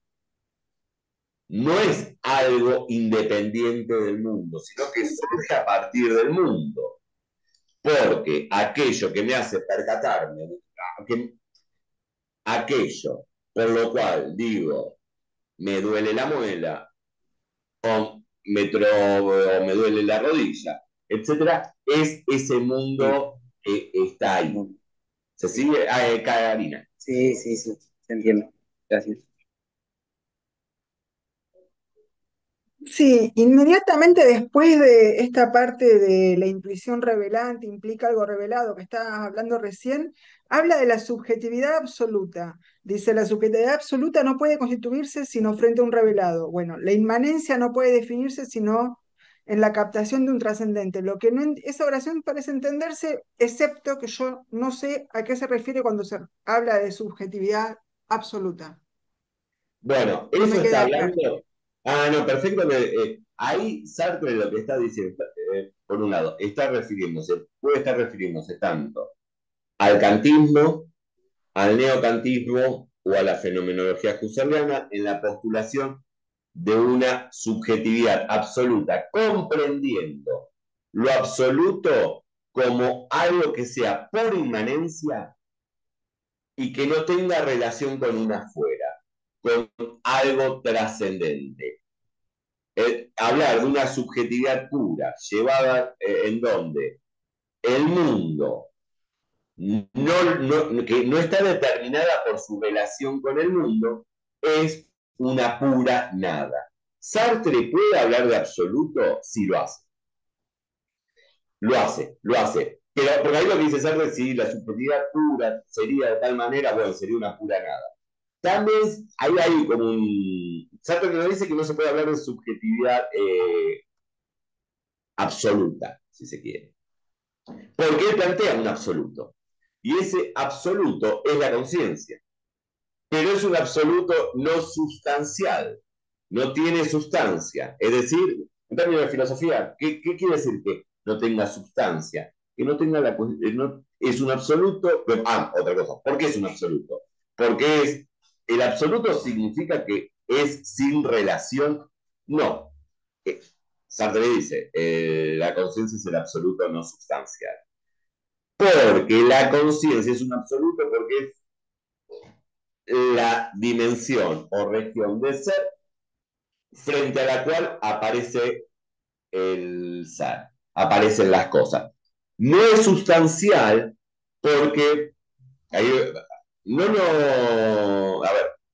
no es algo independiente del mundo, sino que surge a partir del mundo. Porque aquello que me hace percatarme, aquello por lo cual digo, me duele la muela, o o me duele la rodilla, etcétera, es ese Sí, mundo que está ese ahí. mundo. ¿Se Sí, sigue, Karina? sí, sí, sí, se entiende. Gracias. Sí, inmediatamente después de esta parte de la intuición revelante, implica algo revelado que estabas hablando recién, habla de la subjetividad absoluta. Dice, la subjetividad absoluta no puede constituirse sino frente a un revelado. Bueno, la inmanencia no puede definirse sino en la captación de un trascendente. Lo que no, esa oración parece entenderse, excepto que yo no sé a qué se refiere cuando se habla de subjetividad absoluta. Bueno, No eso me está queda claro. hablando. Ah, no, perfecto. Ahí Sartre lo que está diciendo, por un lado, puede estar refiriéndose tanto al kantismo, al neocantismo o a la fenomenología husserliana en la postulación de una subjetividad absoluta, comprendiendo lo absoluto como algo que sea por inmanencia y que no tenga relación con una afuera, con algo trascendente. Hablar de una subjetividad pura, llevada en donde el mundo que no está determinada por su relación con el mundo, es una pura nada. ¿Sartre puede hablar de absoluto? Sí, lo hace. Lo hace, lo hace. Pero porque ahí lo que dice Sartre, si la subjetividad pura sería de tal manera, bueno, sería una pura nada. También ahí hay como un... Sartre nos dice que no se puede hablar de subjetividad absoluta, si se quiere. Porque él plantea un absoluto. Y ese absoluto es la conciencia. Pero es un absoluto no sustancial. No tiene sustancia. Es decir, en términos de filosofía, ¿qué quiere decir que no tenga sustancia? Que no tenga es un absoluto. Otra cosa. ¿Por qué es un absoluto? Porque el absoluto significa que es sin relación. No. Sartre dice, la conciencia es el absoluto no sustancial. Porque la conciencia es un absoluto porque es la dimensión o región de ser frente a la cual aparece el ser, aparecen las cosas. No es sustancial porque a ver,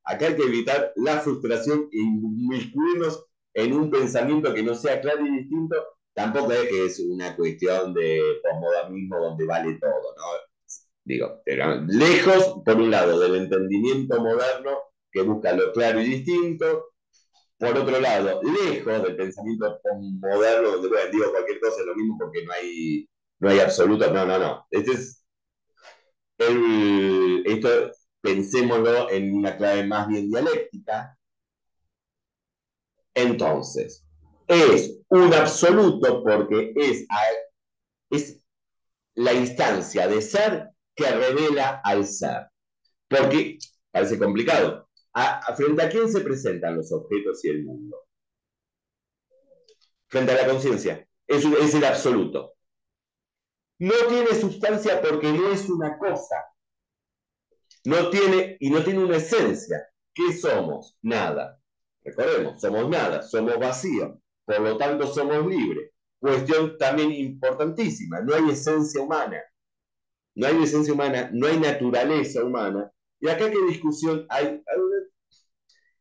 acá hay que evitar la frustración e inmiscuirnos en un pensamiento que no sea claro y distinto. Tampoco es que es una cuestión de posmodernismo donde vale todo, ¿no? Digo, pero lejos, por un lado, del entendimiento moderno que busca lo claro y distinto, por otro lado, lejos del pensamiento moderno donde, bueno, digo cualquier cosa es lo mismo porque no hay absoluto, no. Esto pensémoslo en una clave más bien dialéctica. Entonces, es un absoluto porque es la instancia de ser que revela al ser. Porque parece complicado. ¿Frente a quién se presentan los objetos y el mundo? Frente a la conciencia. Es el absoluto. No tiene sustancia porque no es una cosa. No tiene una esencia. ¿Qué somos? Nada. Recordemos, somos nada, somos vacío. Por lo tanto, somos libres. Cuestión también importantísima. No hay esencia humana. No hay esencia humana, no hay naturaleza humana. Y acá qué discusión hay.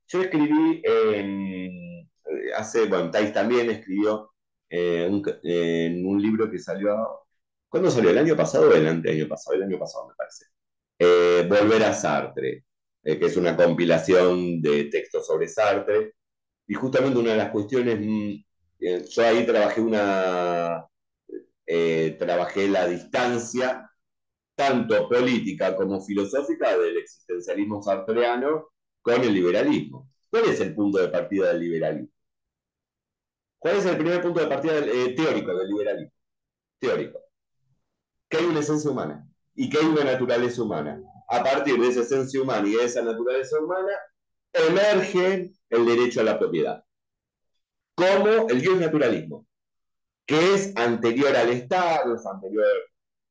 Yo escribí bueno, Thais también escribió en un libro que salió, ¿cuándo salió? ¿El año pasado o el anteaño pasado? El año pasado me parece. Volver a Sartre, que es una compilación de textos sobre Sartre. Y justamente una de las cuestiones, yo ahí trabajé la distancia tanto política como filosófica del existencialismo sartreano con el liberalismo. ¿Cuál es el punto de partida del liberalismo? ¿Cuál es el primer punto de partida teórico del liberalismo? Teórico. Que hay una esencia humana y que hay una naturaleza humana. A partir de esa esencia humana y de esa naturaleza humana emerge el derecho a la propiedad. Como el dios naturalismo, que es anterior al Estado, es anterior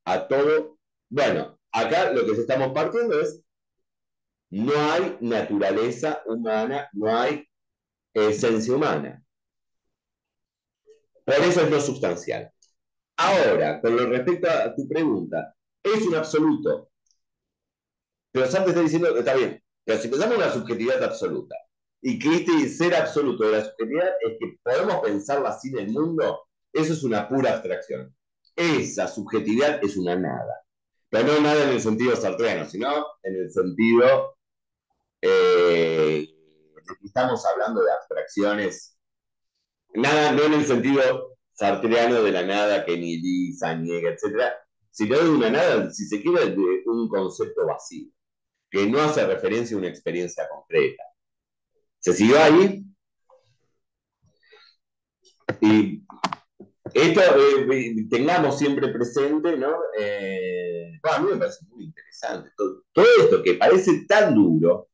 a todo. Bueno, acá lo que estamos partiendo es no hay naturaleza humana, no hay esencia humana. Por eso es no sustancial. Ahora, con respecto a tu pregunta, es un absoluto. Pero Sartre está diciendo que está bien. Pero si pensamos en la subjetividad absoluta, y que este ser absoluto de la subjetividad es que podemos pensarla así del mundo, eso es una pura abstracción. Esa subjetividad es una nada. Pero no nada en el sentido sartreano, sino en el sentido estamos hablando de abstracciones, nada, no en el sentido sartreano de la nada que nihiliza, niega, etcétera, sino de una nada, si se quiere, de un concepto vacío, que no hace referencia a una experiencia concreta. ¿Se siguió ahí? Y esto tengamos siempre presente, ¿no? A mí me parece muy interesante. Todo esto que parece tan duro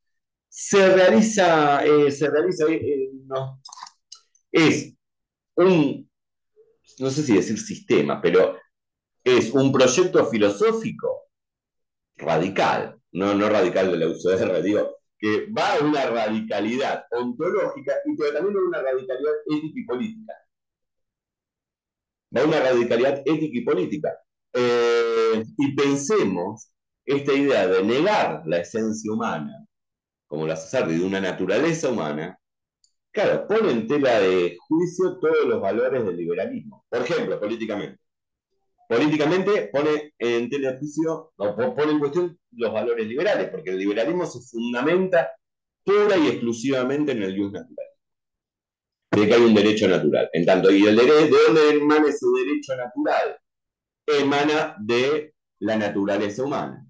no, es un, no sé si decir sistema, pero es un proyecto filosófico radical, no radical de la UCR, digo, que va a una radicalidad ontológica y pero también a una radicalidad ética y política. Va a una radicalidad ética y política. Y pensemos esta idea de negar la esencia humana, como la hace Sartre, de una naturaleza humana, claro, pone en tela de juicio todos los valores del liberalismo. Por ejemplo, políticamente. Políticamente pone en tela de juicio, o pone en cuestión los valores liberales, porque el liberalismo se fundamenta pura y exclusivamente en el dios natural, de que hay un derecho natural. En tanto, ¿y de dónde emana ese derecho natural? emana de la naturaleza humana.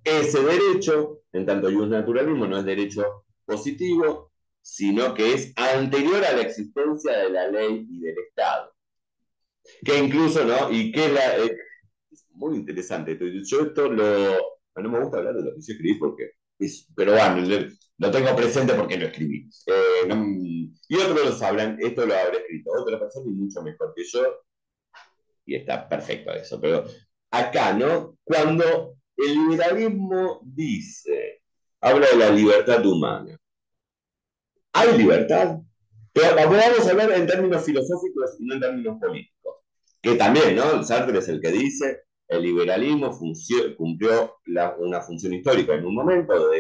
Ese derecho, en tanto naturalismo, no es derecho positivo, sino que es anterior a la existencia de la ley y del Estado. Que incluso, ¿no? Y que es muy interesante. Yo esto no me gusta hablar de lo que yo escribí porque pero bueno, lo tengo presente porque lo escribí. Y otros lo sabrán, esto lo habrá escrito otra persona y mucho mejor que yo, y está perfecto eso. Pero acá, ¿no? Cuando el liberalismo habla de la libertad humana, ¿hay libertad? Pero vamos a hablar en términos filosóficos y no en términos políticos. Que también, ¿no? Sartre es el que dice, el liberalismo cumplió una función histórica en un momento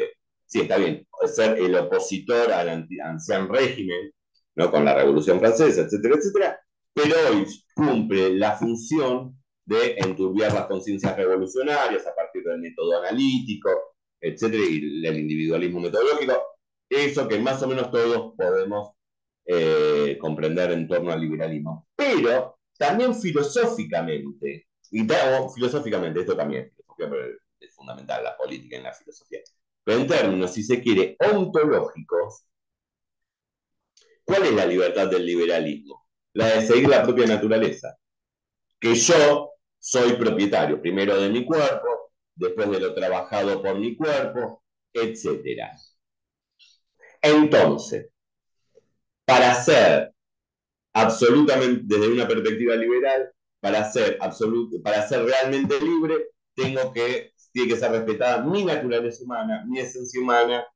sí, está bien, ser el opositor al anciano régimen, ¿no? Con la Revolución Francesa, etcétera, etcétera, pero hoy cumple la función de enturbiar las conciencias revolucionarias a partir del método analítico, etcétera, y el individualismo metodológico, eso que más o menos todos podemos comprender en torno al liberalismo. Pero también filosóficamente, filosóficamente, esto también es filosofía, pero es fundamental la política en la filosofía, pero en términos, si se quiere, ontológicos, ¿cuál es la libertad del liberalismo? La de seguir la propia naturaleza. Que yo soy propietario, primero de mi cuerpo, después de lo trabajado por mi cuerpo, etc. Entonces, para ser absolutamente, desde una perspectiva liberal, para ser realmente libre, tiene que ser respetada mi naturaleza humana, mi esencia humana,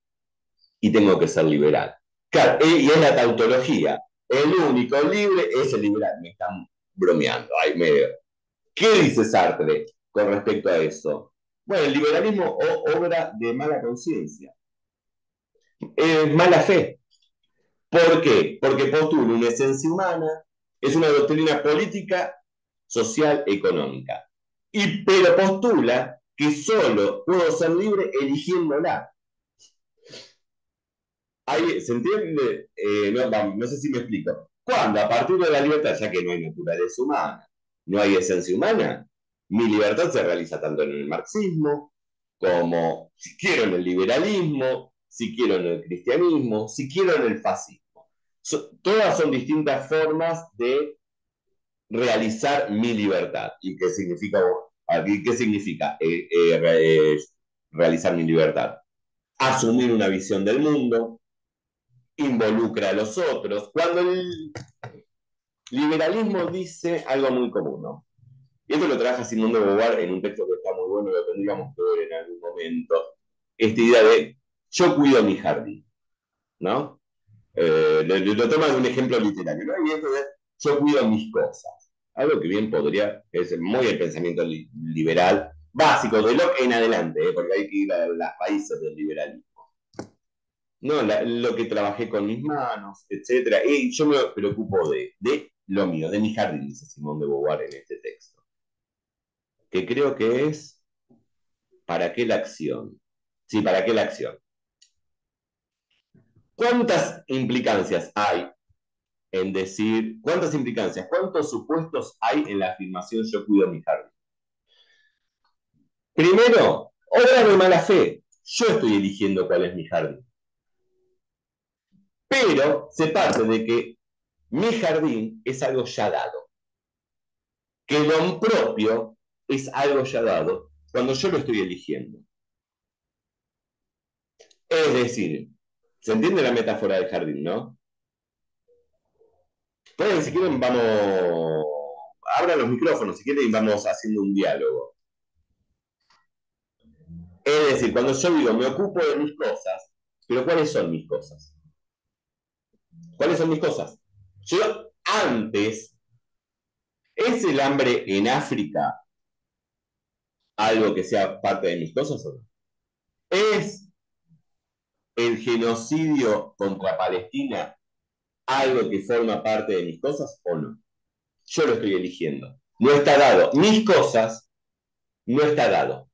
y tengo que ser liberal. Claro, y es la tautología. El único libre es el liberal. Me están bromeando. Ahí medio. ¿Qué dice Sartre con respecto a eso? Bueno, el liberalismo obra de mala conciencia. Mala fe. ¿Por qué? Porque postula una esencia humana, es una doctrina política, social, económica. Pero postula que solo puedo ser libre eligiéndola. Ahí, ¿se entiende? No sé si me explico. Cuando a partir de la libertad, ya que no hay naturaleza humana, no hay esencia humana, mi libertad se realiza tanto en el marxismo como, si quiero, en el liberalismo, si quiero, en el cristianismo, si quiero, en el fascismo. Todas son distintas formas de realizar mi libertad. ¿Y qué significa, realizar mi libertad? Asumir una visión del mundo, involucra a los otros. Cuando el liberalismo dice algo muy común, ¿no? Y esto lo trabaja Simón de Beauvoir en un texto que está muy bueno, lo tendríamos que ver en algún momento. Esta idea de yo cuido mi jardín, ¿no? Lo toma de un ejemplo literario, ¿no? Y esto de yo cuido mis cosas. Algo que bien podría, es muy el pensamiento liberal, básico, de Locke en adelante, porque hay que ir a las raíces del liberalismo. No, lo que trabajé con mis manos, etc. Y yo me preocupo de lo mío, de mi jardín, dice Simón de Beauvoir en este texto. Que creo que es, ¿para qué la acción? Sí, ¿para qué la acción? ¿Cuántas implicancias hay en decir, cuántas implicancias, cuántos supuestos hay en la afirmación yo cuido mi jardín? Primero, obra de mala fe. Yo estoy eligiendo cuál es mi jardín. Pero se parte de que mi jardín es algo ya dado. Que don propio es algo ya dado cuando yo lo estoy eligiendo. Es decir, ¿se entiende la metáfora del jardín, no? Pueden, si quieren, abran los micrófonos, si quieren, y vamos haciendo un diálogo. Es decir, cuando yo digo, me ocupo de mis cosas, pero ¿cuáles son mis cosas? ¿Cuáles son mis cosas? Yo antes, ¿es el hambre en África algo que sea parte de mis cosas o no? ¿Es el genocidio contra Palestina algo que forma parte de mis cosas o no? Yo lo estoy eligiendo. No está dado. Mis cosas no está dado.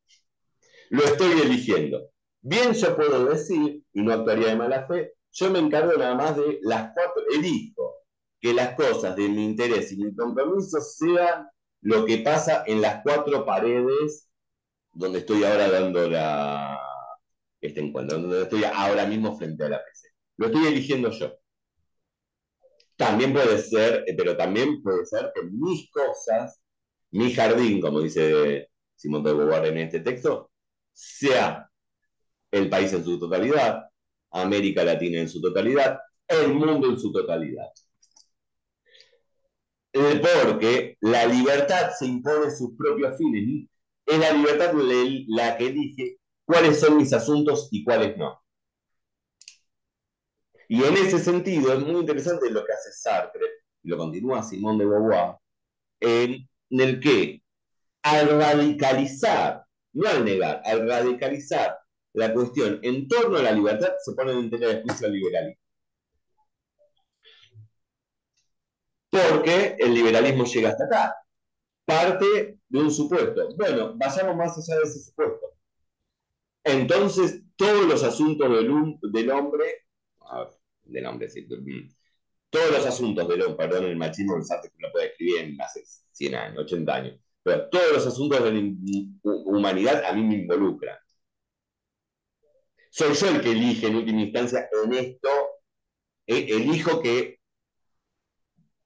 Lo estoy eligiendo. Bien, yo puedo decir, y no actuaría de mala fe, yo me encargo nada más de las 4, elijo que las cosas de mi interés y mi compromiso sean lo que pasa en las cuatro paredes donde estoy ahora dando este encuentro, donde estoy ahora mismo frente a la PC. Lo estoy eligiendo yo. También puede ser, pero también puede ser que mis cosas, mi jardín, como dice Simón de Beauvoir en este texto, sea el país en su totalidad, América Latina en su totalidad, el mundo en su totalidad. Porque la libertad se impone sus propios fines. Es la libertad la que elige cuáles son mis asuntos y cuáles no. Y en ese sentido es muy interesante lo que hace Sartre, y lo continúa Simón de Beauvoir, en el que al radicalizar, no al negar, al radicalizar la cuestión en torno a la libertad, se pone en tela de juicio al liberalismo. Porque el liberalismo llega hasta acá. Parte de un supuesto. Bueno, vayamos más allá de ese supuesto. Entonces, todos los asuntos del hombre, del hombre, sí, todos los asuntos del hombre, perdón, el machismo del Sartre lo puede escribir en hace 100 años, 80 años, pero todos los asuntos de la humanidad a mí me involucran. Soy yo el que elige en última instancia en esto, elijo que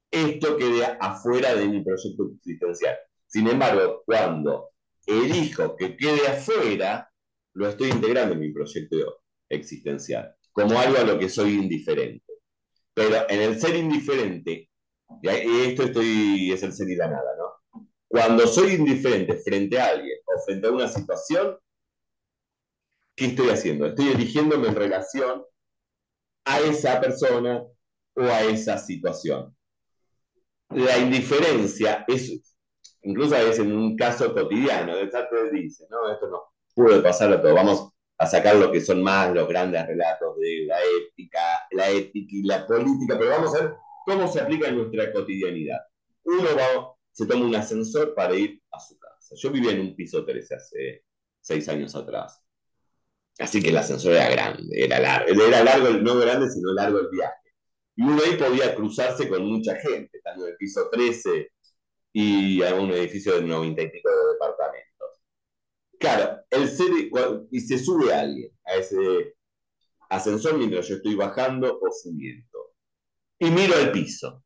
esto quede afuera de mi proyecto existencial. Sin embargo, cuando elijo que quede afuera, lo estoy integrando en mi proyecto existencial, como algo a lo que soy indiferente. Pero en el ser indiferente, y esto es el ser y la nada, ¿no? Cuando soy indiferente frente a alguien o frente a una situación, ¿qué estoy haciendo? Estoy eligiéndome en relación a esa persona o a esa situación. La indiferencia es, incluso a veces en un caso cotidiano, de Sartre dice, no, esto no puede pasar a todo, vamos a sacar lo que son más los grandes relatos de la ética y la política, pero vamos a ver cómo se aplica en nuestra cotidianidad. Se toma un ascensor para ir a su casa. Yo vivía en un piso 13 hace 6 años atrás. Así que el ascensor era grande, era largo, no grande, sino largo el viaje. Y uno ahí podía cruzarse con mucha gente, estando en el piso 13 y a un edificio de 90 y pico de departamentos. Claro, y se sube alguien a ese ascensor mientras yo estoy bajando o subiendo. Y miro el piso.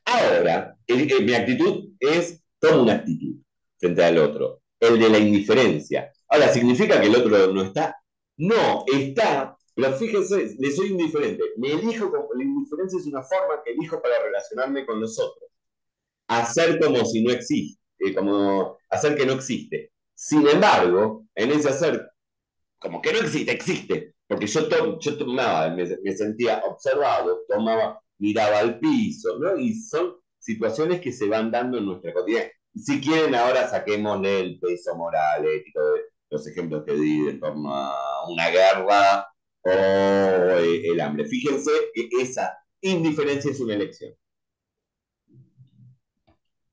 Ahora, mi actitud tomo una actitud frente al otro, el de la indiferencia. Ahora, ¿significa que el otro no está? No, está, pero fíjense, le soy indiferente. La indiferencia es una forma que elijo para relacionarme con los otros. Hacer como si no existe, como hacer que no existe. Sin embargo, en ese hacer como que no existe, existe. Porque yo tomaba, me sentía observado, miraba al piso, ¿no? Y son situaciones que se van dando en nuestra cotidiana. Si quieren, ahora saquémosle el peso moral, ético, de los ejemplos que di en torno a una guerra o el hambre. Fíjense que esa indiferencia es una elección.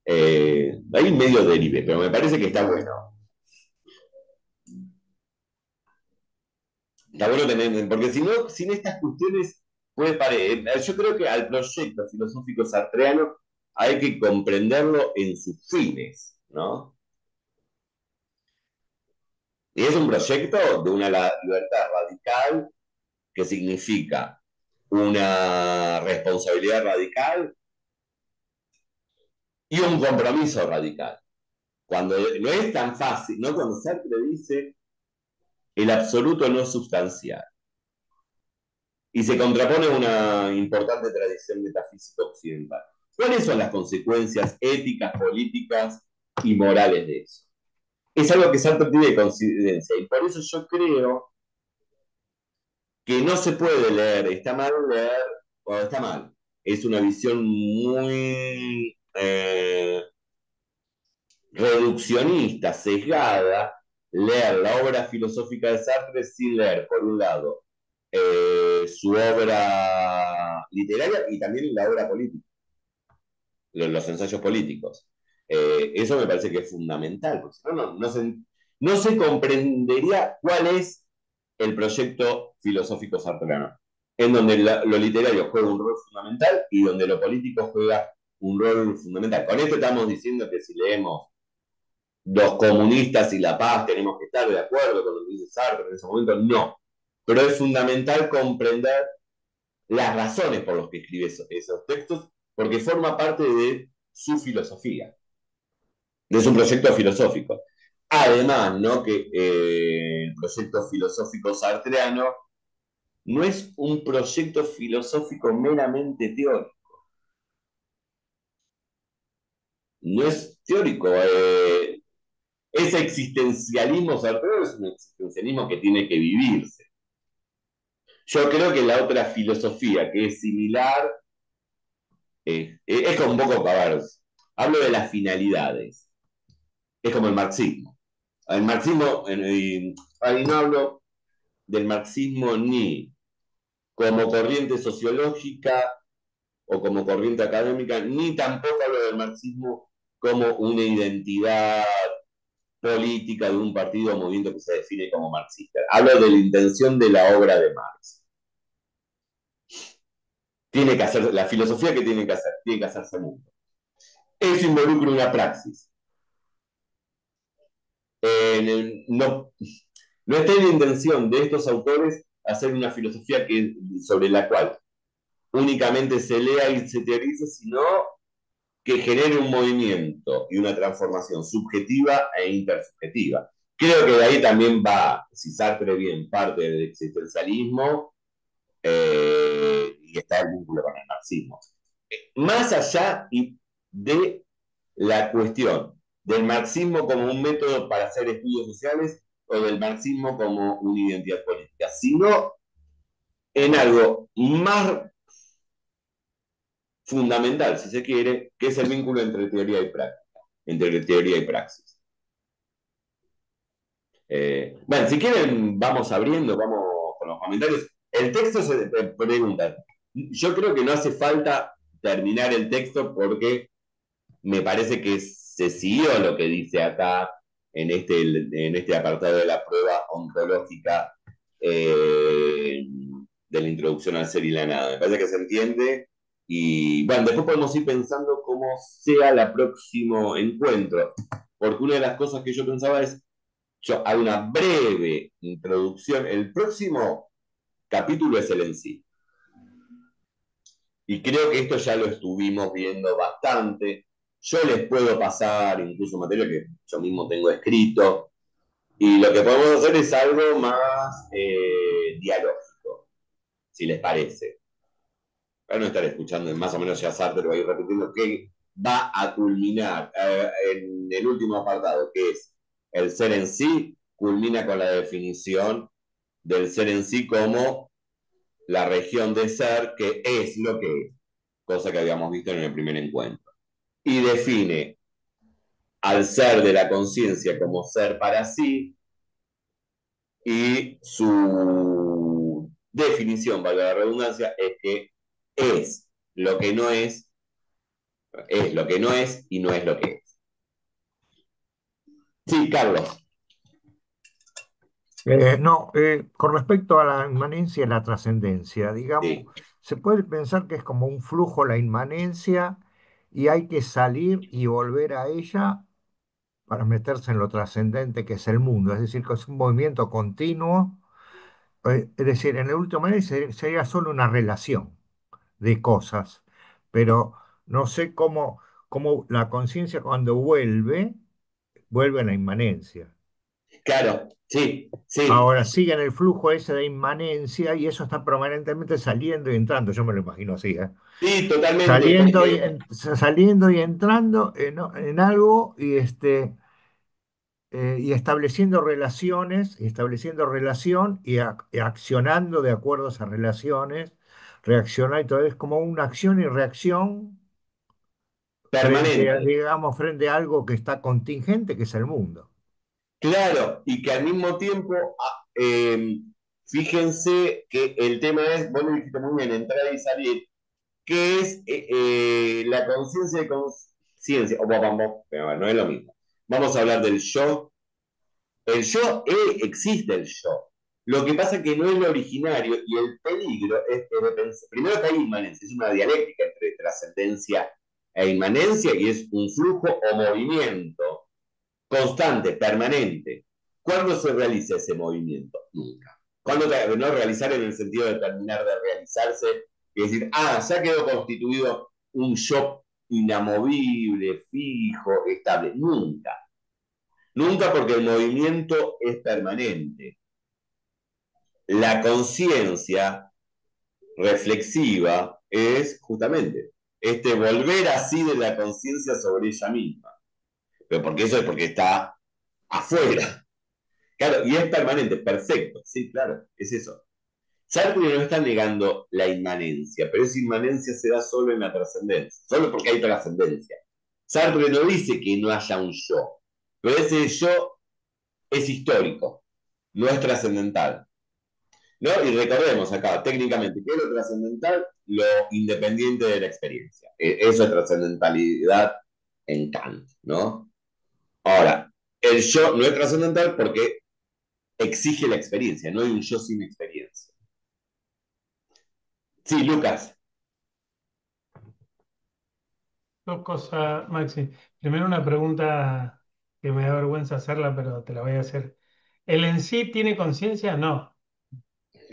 Hay medio derive, pero me parece que está bueno. Está bueno tener, porque si no, sin estas cuestiones puede parecer. Yo creo que al proyecto filosófico sartreano hay que comprenderlo en sus fines, ¿no? Y es un proyecto de una libertad radical que significa una responsabilidad radical y un compromiso radical. Cuando no es tan fácil, ¿no? Cuando Sartre dice el absoluto no es sustancial. Y se contrapone a una importante tradición metafísica occidental. ¿Cuáles son las consecuencias éticas, políticas y morales de eso? Es algo que Sartre tiene coincidencia y por eso yo creo que no se puede leer, está mal leer, o está mal. Es una visión muy reduccionista, sesgada, leer la obra filosófica de Sartre sin leer, por un lado, su obra literaria y también la obra política, los ensayos políticos. Eso me parece que es fundamental, porque si no se comprendería cuál es el proyecto filosófico sartreano. en donde lo literario juega un rol fundamental y donde lo político juega un rol fundamental. Con esto estamos diciendo que si leemos Los comunistas y la paz tenemos que estar de acuerdo con lo que dice Sartre en ese momento, no. Pero es fundamental comprender las razones por las que escribe esos textos, porque forma parte de su filosofía, de su proyecto filosófico. Además, ¿no? Que el proyecto filosófico sartreano no es un proyecto filosófico meramente teórico, no es teórico. Ese existencialismo sartreano es un existencialismo que tiene que vivirse. Yo creo que la otra filosofía que es similar es como un poco Cabarros. Hablo de las finalidades. Es como el marxismo. El marxismo, ahí no hablo del marxismo ni como corriente sociológica o como corriente académica, ni tampoco hablo del marxismo como una identidad política de un partido o movimiento que se define como marxista. Hablo de la intención de la obra de Marx. Tiene que hacer, la filosofía que tiene que hacerse mundo. Eso involucra una praxis. No, no está en la intención de estos autores hacer una filosofía sobre la cual únicamente se lea y se teorice, sino que genere un movimiento y una transformación subjetiva e intersubjetiva. Creo que de ahí también va, si Sartre bien parte del existencialismo, y está el vínculo con el marxismo. Más allá de la cuestión del marxismo como un método para hacer estudios sociales o del marxismo como una identidad política, sino en algo más fundamental, si se quiere, que es el vínculo entre teoría y práctica, entre teoría y praxis. Bueno, si quieren, vamos abriendo, vamos con los comentarios. El texto se pregunta. Yo creo que no hace falta terminar el texto porque me parece que se siguió lo que dice acá en este apartado de la prueba ontológica de la introducción al ser y la nada. Me parece que se entiende y bueno, después podemos ir pensando cómo sea el próximo encuentro, porque una de las cosas que yo pensaba es, yo hago una breve introducción, el próximo capítulo es el en sí. Y creo que esto ya lo estuvimos viendo bastante. Yo les puedo pasar incluso material que yo mismo tengo escrito. Y lo que podemos hacer es algo más dialógico, si les parece. Para no estar escuchando, más o menos ya Sartre lo va a ir repitiendo, que va a culminar en el último apartado, que es el ser en sí, culmina con la definición del ser en sí como la región de ser, que es lo que es, cosa que habíamos visto en el primer encuentro. Y define al ser de la conciencia como ser para sí, y su definición, valga la redundancia, es que es lo que no es lo que no es y no es lo que es. Sí, Carlos. No, con respecto a la inmanencia y la trascendencia, digamos, Sí, se puede pensar que es como un flujo la inmanencia y hay que salir y volver a ella para meterse en lo trascendente que es el mundo, es decir, que es un movimiento continuo, es decir, en el último momento sería solo una relación de cosas, pero no sé cómo la conciencia cuando vuelve a la inmanencia. claro, sí, sí, Ahora sigue en el flujo ese de inmanencia y eso está permanentemente saliendo y entrando, yo me lo imagino así, ¿eh? sí, totalmente, Saliendo y, porque, saliendo y entrando en algo y estableciendo relación y accionando de acuerdo a esas relaciones, reaccionar y todo es como una acción y reacción permanente. frente a algo que está contingente, que es el mundo. Claro, y que al mismo tiempo, fíjense que el tema es, vos lo dijiste muy bien, entrar y salir, que es la conciencia de conciencia, o vamos, no es lo mismo. Vamos a hablar del yo. El yo existe el yo. Lo que pasa es que no es lo originario y el peligro es que primero que hay inmanencia, es una dialéctica entre trascendencia e inmanencia y es un flujo o movimiento constante, permanente. ¿Cuándo se realiza ese movimiento? Nunca. ¿Cuándo no realizar en el sentido de terminar de realizarse y decir, ya quedó constituido un yo inamovible, fijo, estable? Nunca. Nunca porque el movimiento es permanente. La conciencia reflexiva es justamente este volver así de la conciencia sobre ella misma. Pero porque eso es porque está afuera. Claro, y es permanente, perfecto, sí, claro, es eso. Sartre no está negando la inmanencia, pero esa inmanencia se da solo en la trascendencia, solo porque hay trascendencia. Sartre no dice que no haya un yo, pero ese yo es histórico, no es trascendental. ¿No? Y recordemos acá, técnicamente, ¿qué es lo trascendental? Lo independiente de la experiencia. Eso es trascendentalidad en Kant, ¿no? Ahora, el yo no es trascendental porque exige la experiencia, no hay un yo sin experiencia. Sí, Lucas. Dos cosas, Maxi. Primero una pregunta que me da vergüenza hacerla, pero te la voy a hacer. ¿El en sí tiene conciencia? No,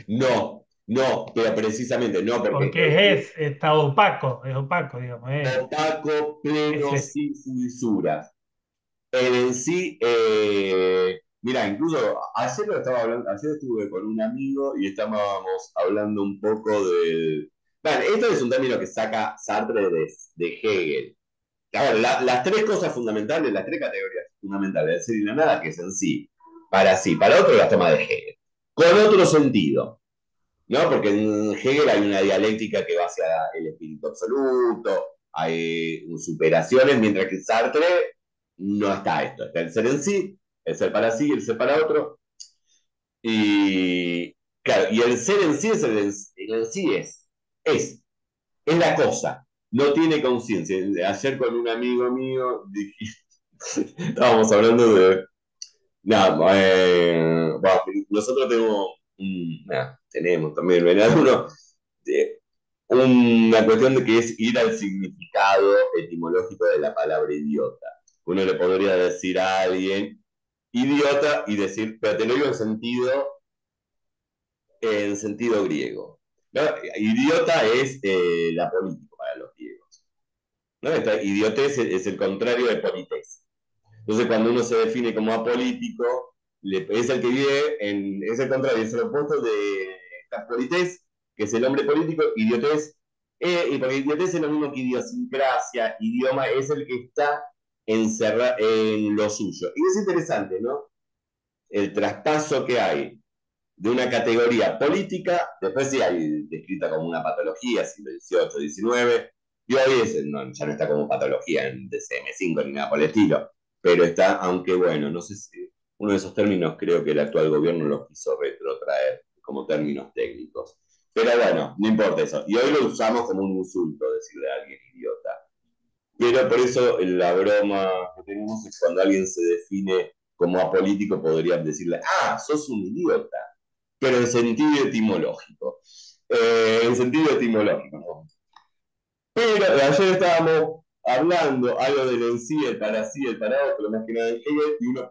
No, no, pero precisamente no, porque porque está opaco, es opaco, digamos. opaco, pleno, Ese. sin fisuras. El en sí, mira, incluso ayer lo estaba hablando, ayer estuve con un amigo y estábamos hablando un poco del. Bueno, esto es un término que saca Sartre de Hegel. A ver, las tres cosas fundamentales, las tres categorías fundamentales del ser y la nada, que es en sí, para otro las toma de Hegel. Con otro sentido, ¿no? Porque en Hegel hay una dialéctica que va hacia el espíritu absoluto, hay superaciones, mientras que Sartre no está esto. Está el ser en el ser para sí, el ser para otro. Y claro, y el ser en sí es el en sí es la cosa, no tiene conciencia. Ayer con un amigo mío estábamos hablando de. No, bueno, nosotros tenemos también, ¿verdad? Una cuestión de que es ir al significado etimológico de la palabra idiota. Uno le podría decir a alguien idiota y decir, pero te lo digo en sentido griego. ¿No? Idiota es la política para los griegos. ¿No? Idiotez es el contrario de politez. Entonces, cuando uno se define como apolítico, es el que vive es el contrario, es el opuesto de politez, que es el hombre político, idiotez, y porque idiotez es lo mismo que idiosincrasia, idioma es el que está encerrado en lo suyo. Y es interesante, ¿no? El traspaso que hay de una categoría política, después sí hay descrita como una patología, siglo XVIII, XIX, y hoy ya no está como patología en DSM-5 ni nada por el estilo, pero está, aunque bueno, no sé si uno de esos términos creo que el actual gobierno los quiso retrotraer como términos técnicos. Pero bueno, no importa eso. Y hoy lo usamos como un insulto decirle a alguien idiota. Pero por eso la broma que tenemos es cuando alguien se define como apolítico, podrían decirle, sos un idiota, pero en sentido etimológico. En sentido etimológico, ¿no? Pero ayer estábamos hablando algo del en sí, el para sí, el para otro, más que nada en Hegel, y uno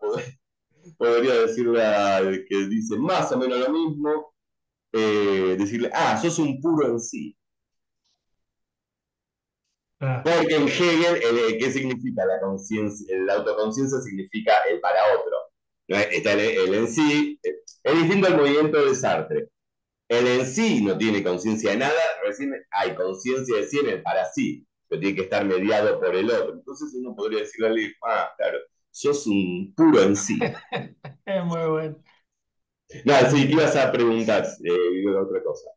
podría decirle al que dice más o menos lo mismo, decirle, sos un puro en sí. Ah, Porque en Hegel, ¿qué significa la conciencia? La autoconciencia significa el para otro. ¿No? Está el en sí, es distinto al movimiento de Sartre. El en sí no tiene conciencia de nada, recién hay conciencia de sí en el para sí, pero tiene que estar mediado por el otro. Entonces uno podría decirle a alguien, claro, sos un puro en sí. es muy bueno. No, sí, ¿qué ibas a preguntar? Otra cosa.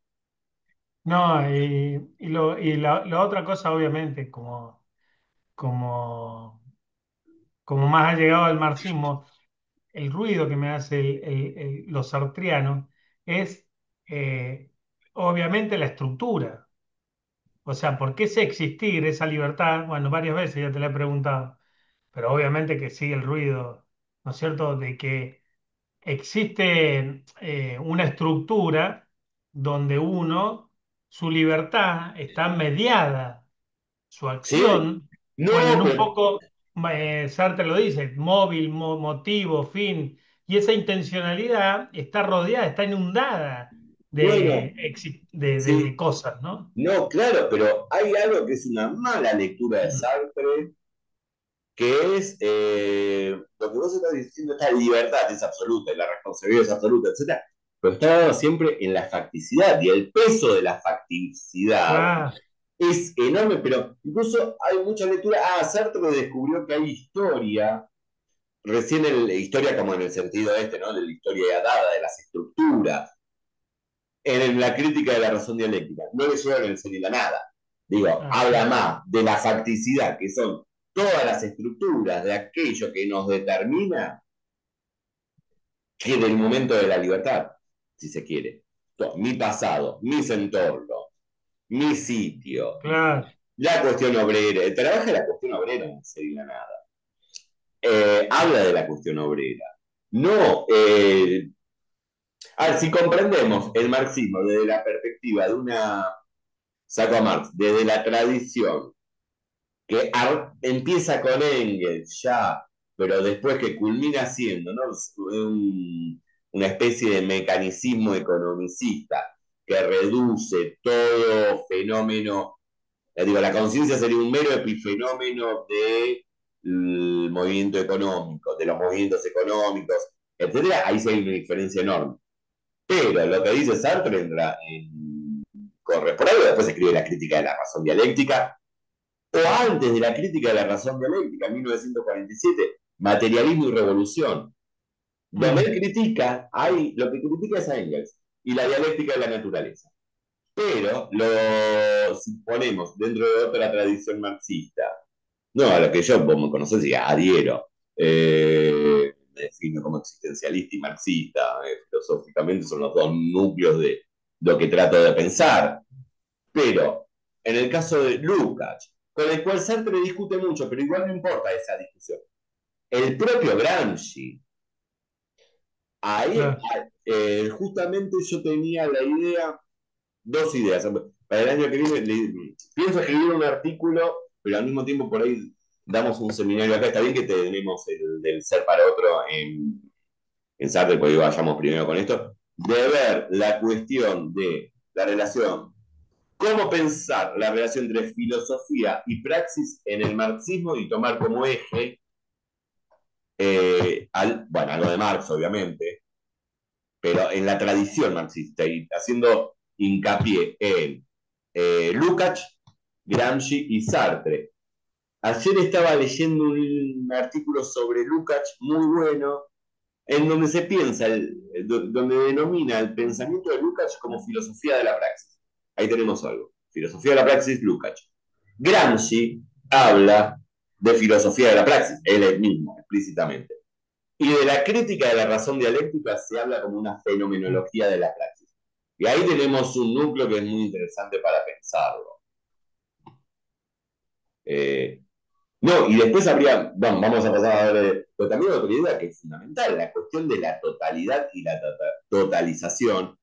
No, la otra cosa, obviamente, como, como más ha llegado al marxismo, el ruido que me hace lo sartreano es obviamente la estructura. O sea, ¿por qué ese existir, esa libertad? Bueno, varias veces ya te la he preguntado, pero obviamente que sigue el ruido, ¿no es cierto? De que existe una estructura donde su libertad está mediada, su ¿Sí? acción, bueno, No, en un pero poco, Sartre lo dice, móvil, motivo, fin, y esa intencionalidad está rodeada, está inundada bueno, de sí, cosas, ¿no? no, claro, pero hay algo que es una mala lectura de Sartre, que es lo que vos estás diciendo, esta libertad es absoluta, y la responsabilidad es absoluta, etcétera, pero está dado siempre en la facticidad, y el peso de la facticidad Claro, es enorme, pero incluso hay mucha lectura. Sartre descubrió que hay historia, recién historia como en el sentido este, ¿no? De la historia dada, de las estructuras, en la crítica de la razón dialéctica. No le llevan el ser y la nada. Digo, así habla es. más de la facticidad, que son todas las estructuras de aquello que nos determina, que del momento de la libertad, si se quiere. Mi pasado, mis entornos, mi sitio, Claro, la cuestión obrera, trabaja la cuestión obrera en ser y la nada. Habla de la cuestión obrera. No, a ver, si comprendemos el marxismo desde la perspectiva de saco a Marx, desde la tradición, que empieza con Engels ya, pero después que culmina siendo, ¿no? Una especie de mecanicismo economicista que reduce todo fenómeno, digo, la conciencia sería un mero epifenómeno del movimiento económico, de los movimientos económicos, etcétera. Ahí sí hay una diferencia enorme. Pero lo que dice Sartre corre por algo, después escribe la crítica de la razón dialéctica, o antes de la crítica de la razón dialéctica, en 1947, materialismo y revolución, donde mm, él lo que critica es a Engels y la dialéctica de la naturaleza. Pero si ponemos dentro de otra tradición marxista, no a lo que yo, vos me conocés y adhiero, me defino como existencialista y marxista, filosóficamente son los dos núcleos de lo que trato de pensar. Pero en el caso de Lukács, con el cual Sartre discute mucho, pero igual no importa esa discusión. El propio Gramsci, ahí claro. justamente yo tenía la idea, dos ideas. Para el año que viene pienso escribir un artículo, pero al mismo tiempo por ahí damos un seminario acá. Está bien que tenemos el del ser para otro en Sartre, porque vayamos primero con esto, de ver la cuestión de la relación, cómo pensar la relación entre filosofía y praxis en el marxismo y tomar como eje, bueno, algo de Marx, obviamente, pero en la tradición marxista y haciendo hincapié en Lukács, Gramsci y Sartre. Ayer estaba leyendo un artículo sobre Lukács muy bueno, en donde se piensa, donde denomina el pensamiento de Lukács como filosofía de la praxis. Ahí tenemos algo. Filosofía de la praxis, Lukács. Gramsci habla de filosofía de la praxis, él mismo, explícitamente. Y de la crítica de la razón dialéctica se habla como una fenomenología de la praxis. Y ahí tenemos un núcleo que es muy interesante para pensarlo. Eh, no, y después habría, bueno, vamos a pasar a ver, pero también otra idea que es fundamental, la cuestión de la totalidad y la totalización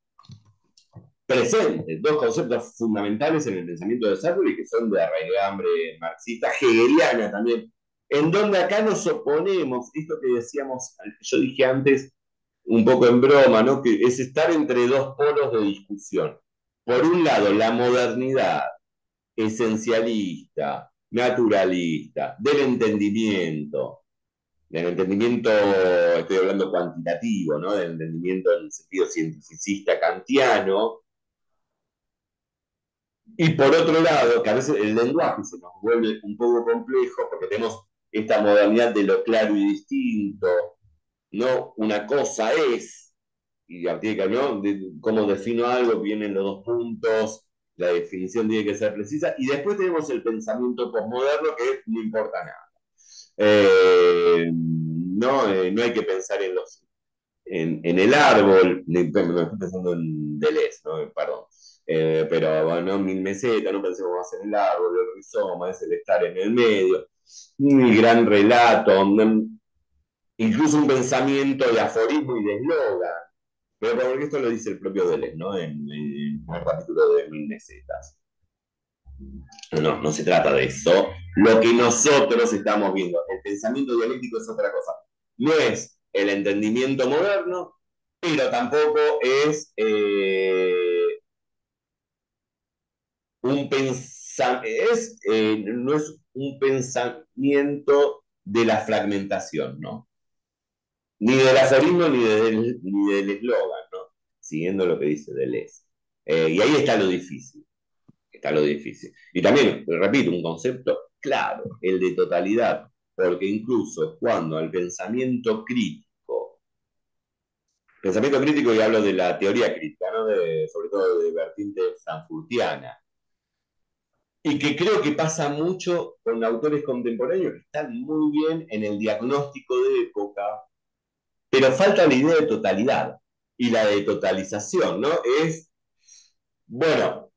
presentes, dos conceptos fundamentales en el pensamiento de Sartre y que son de raigambre marxista, hegeliana también, en donde acá nos oponemos, esto que decíamos, yo dije antes, un poco en broma, ¿no? Que es estar entre dos polos de discusión. Por un lado, la modernidad esencialista, naturalista, del entendimiento, estoy hablando cuantitativo, ¿no? Del entendimiento en el sentido cientificista kantiano, y por otro lado, que a veces el lenguaje se nos vuelve un poco complejo porque tenemos esta modernidad de lo claro y distinto, ¿no? Una cosa es, y a partir de ¿no? De cómo defino algo, vienen los dos puntos, la definición tiene que ser precisa, y después tenemos el pensamiento posmoderno que no importa nada. No hay que pensar en el árbol, no estoy pensando en Deleuze, ¿no? Perdón. Pero bueno, mil mesetas, no pensemos más en el árbol, el rizoma, es el estar en el medio, el gran relato. incluso un pensamiento de aforismo y de eslogan. Pero porque esto lo dice el propio Deleuze, ¿no? En el capítulo de Mil Mesetas. No, no se trata de eso. Lo que nosotros estamos viendo, el pensamiento dialéctico es otra cosa. No es el entendimiento moderno, pero tampoco es un no es un pensamiento de la fragmentación, ¿no? Ni del aforismo ni del eslogan, ¿no? Siguiendo lo que dice Deleuze. Y ahí está lo difícil. Está lo difícil. Y también, repito, un concepto claro, el de totalidad, porque incluso cuando el pensamiento crítico y hablo de la teoría crítica, ¿no? Sobre todo de vertiente frankfurtiana, y que creo que pasa mucho con autores contemporáneos que están muy bien en el diagnóstico de época, pero falta la idea de totalidad y la de totalización, ¿no? Bueno,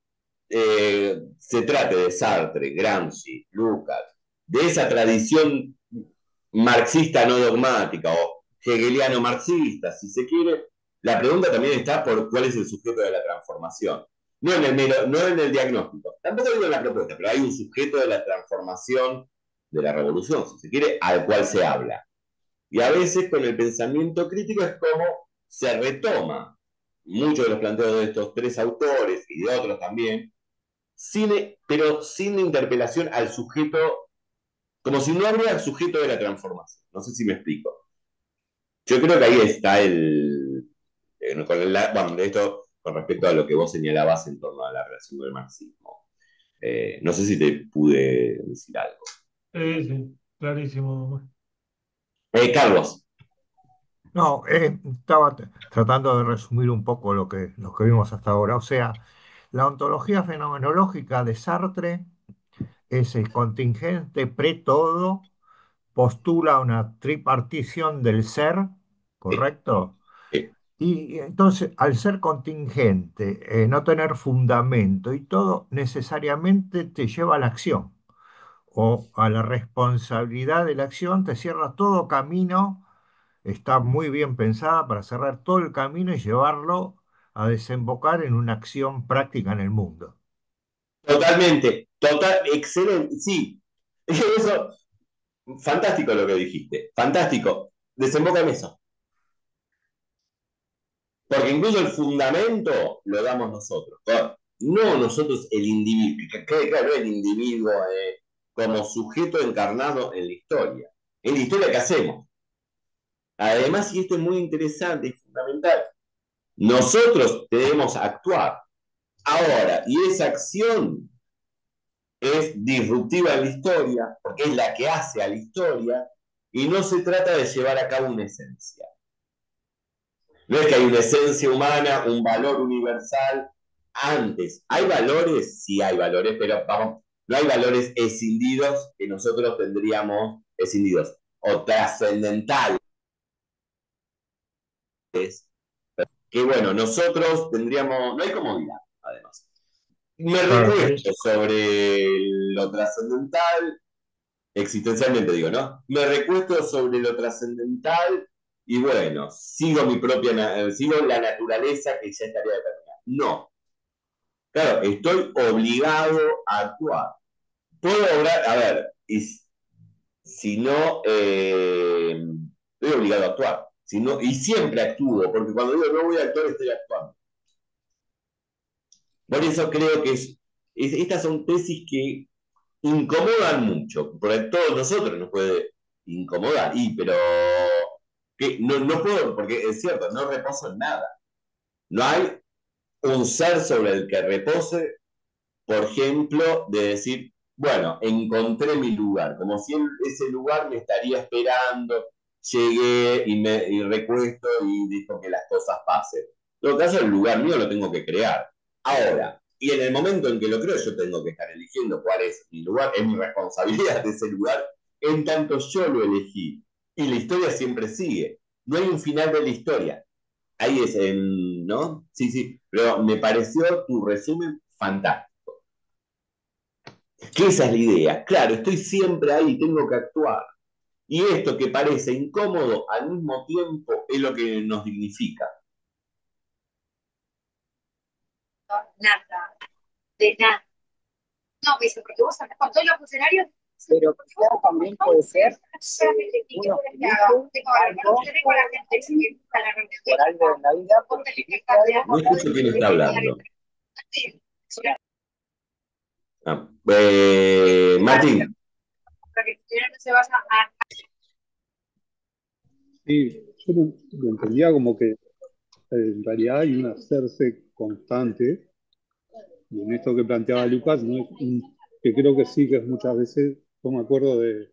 se trate de Sartre, Gramsci, Lukács, de esa tradición marxista no dogmática o hegeliano marxista, si se quiere, la pregunta también está por cuál es el sujeto de la transformación. No en el diagnóstico, tampoco digo en la propuesta, pero hay un sujeto de la transformación de la revolución, si se quiere, al cual se habla. Y a veces con el pensamiento crítico es como se retoma muchos de los planteos de estos tres autores y de otros también, pero sin interpelación al sujeto, como si no habría sujeto de la transformación. No sé si me explico. Yo creo que ahí está bueno, esto con respecto a lo que vos señalabas en torno a la relación del marxismo. No sé si te pude decir algo. Sí, clarísimo. Carlos. No, estaba tratando de resumir un poco lo que vimos hasta ahora. O sea, la ontología fenomenológica de Sartre es el contingente pre-todo, postula una tripartición del ser, Sí, ¿correcto? sí. Y entonces, al ser contingente, no tener fundamento y todo, necesariamente te lleva a la acción o a la responsabilidad de la acción, te cierra todo camino, está muy bien pensada para cerrar todo el camino y llevarlo a desembocar en una acción práctica en el mundo. Totalmente, excelente, sí. Eso, fantástico lo que dijiste, fantástico. Desemboca en eso. Porque incluso el fundamento lo damos nosotros. No nosotros el individuo, que quede claro, el individuo como sujeto encarnado en la historia. En la historia que hacemos. Además, y esto es muy interesante y fundamental, nosotros debemos actuar. Ahora, y esa acción es disruptiva en la historia, porque es la que hace a la historia, y no se trata de llevar a cabo una esencia. No es que hay una esencia humana, un valor universal. Antes, ¿hay valores? Sí hay valores, pero vamos, no hay valores escindidos que nosotros tendríamos escindidos o trascendentales, que bueno, nosotros tendríamos, no hay comodidad, además. Me Claro, recuesto sobre lo trascendental, existencialmente digo, ¿no? Me recuesto sobre lo trascendental y bueno, sigo la naturaleza que ya estaría determinada. No, claro, estoy obligado a actuar. Puedo obrar, a ver, y si no, estoy obligado a actuar. Si no, y siempre actúo, porque cuando digo no voy a actuar, estoy actuando. Por eso creo que estas son tesis que incomodan mucho, porque a todos nosotros nos puede incomodar, pero que no puedo, porque es cierto, no reposo en nada. No hay un ser sobre el que repose, por ejemplo, de decir, bueno, encontré mi lugar, como si ese lugar me estaría esperando, llegué y recuesto y dejo que las cosas pasen. En todo caso, el lugar mío lo tengo que crear. Ahora, y en el momento en que lo creo, yo tengo que estar eligiendo cuál es mi lugar, es mi responsabilidad de ese lugar, en tanto yo lo elegí. Y la historia siempre sigue. No hay un final de la historia. Ahí es, ¿no? Sí, sí, pero me pareció tu resumen fantástico. Que esa es la idea. Claro, estoy siempre ahí, tengo que actuar. Y esto que parece incómodo, al mismo tiempo es lo que nos dignifica. Nada, de nada. No, me dice, porque vos hablas con todos los funcionarios. Pero quizás también puede ser uno que elige algo por algo en la vida, porque elige algo. No escucho quién está hablando. Martín. Sí, yo lo entendía como que en realidad hay un hacerse constante, y en esto que planteaba Lucas, ¿no? Que creo que sí, que es muchas veces, yo me acuerdo de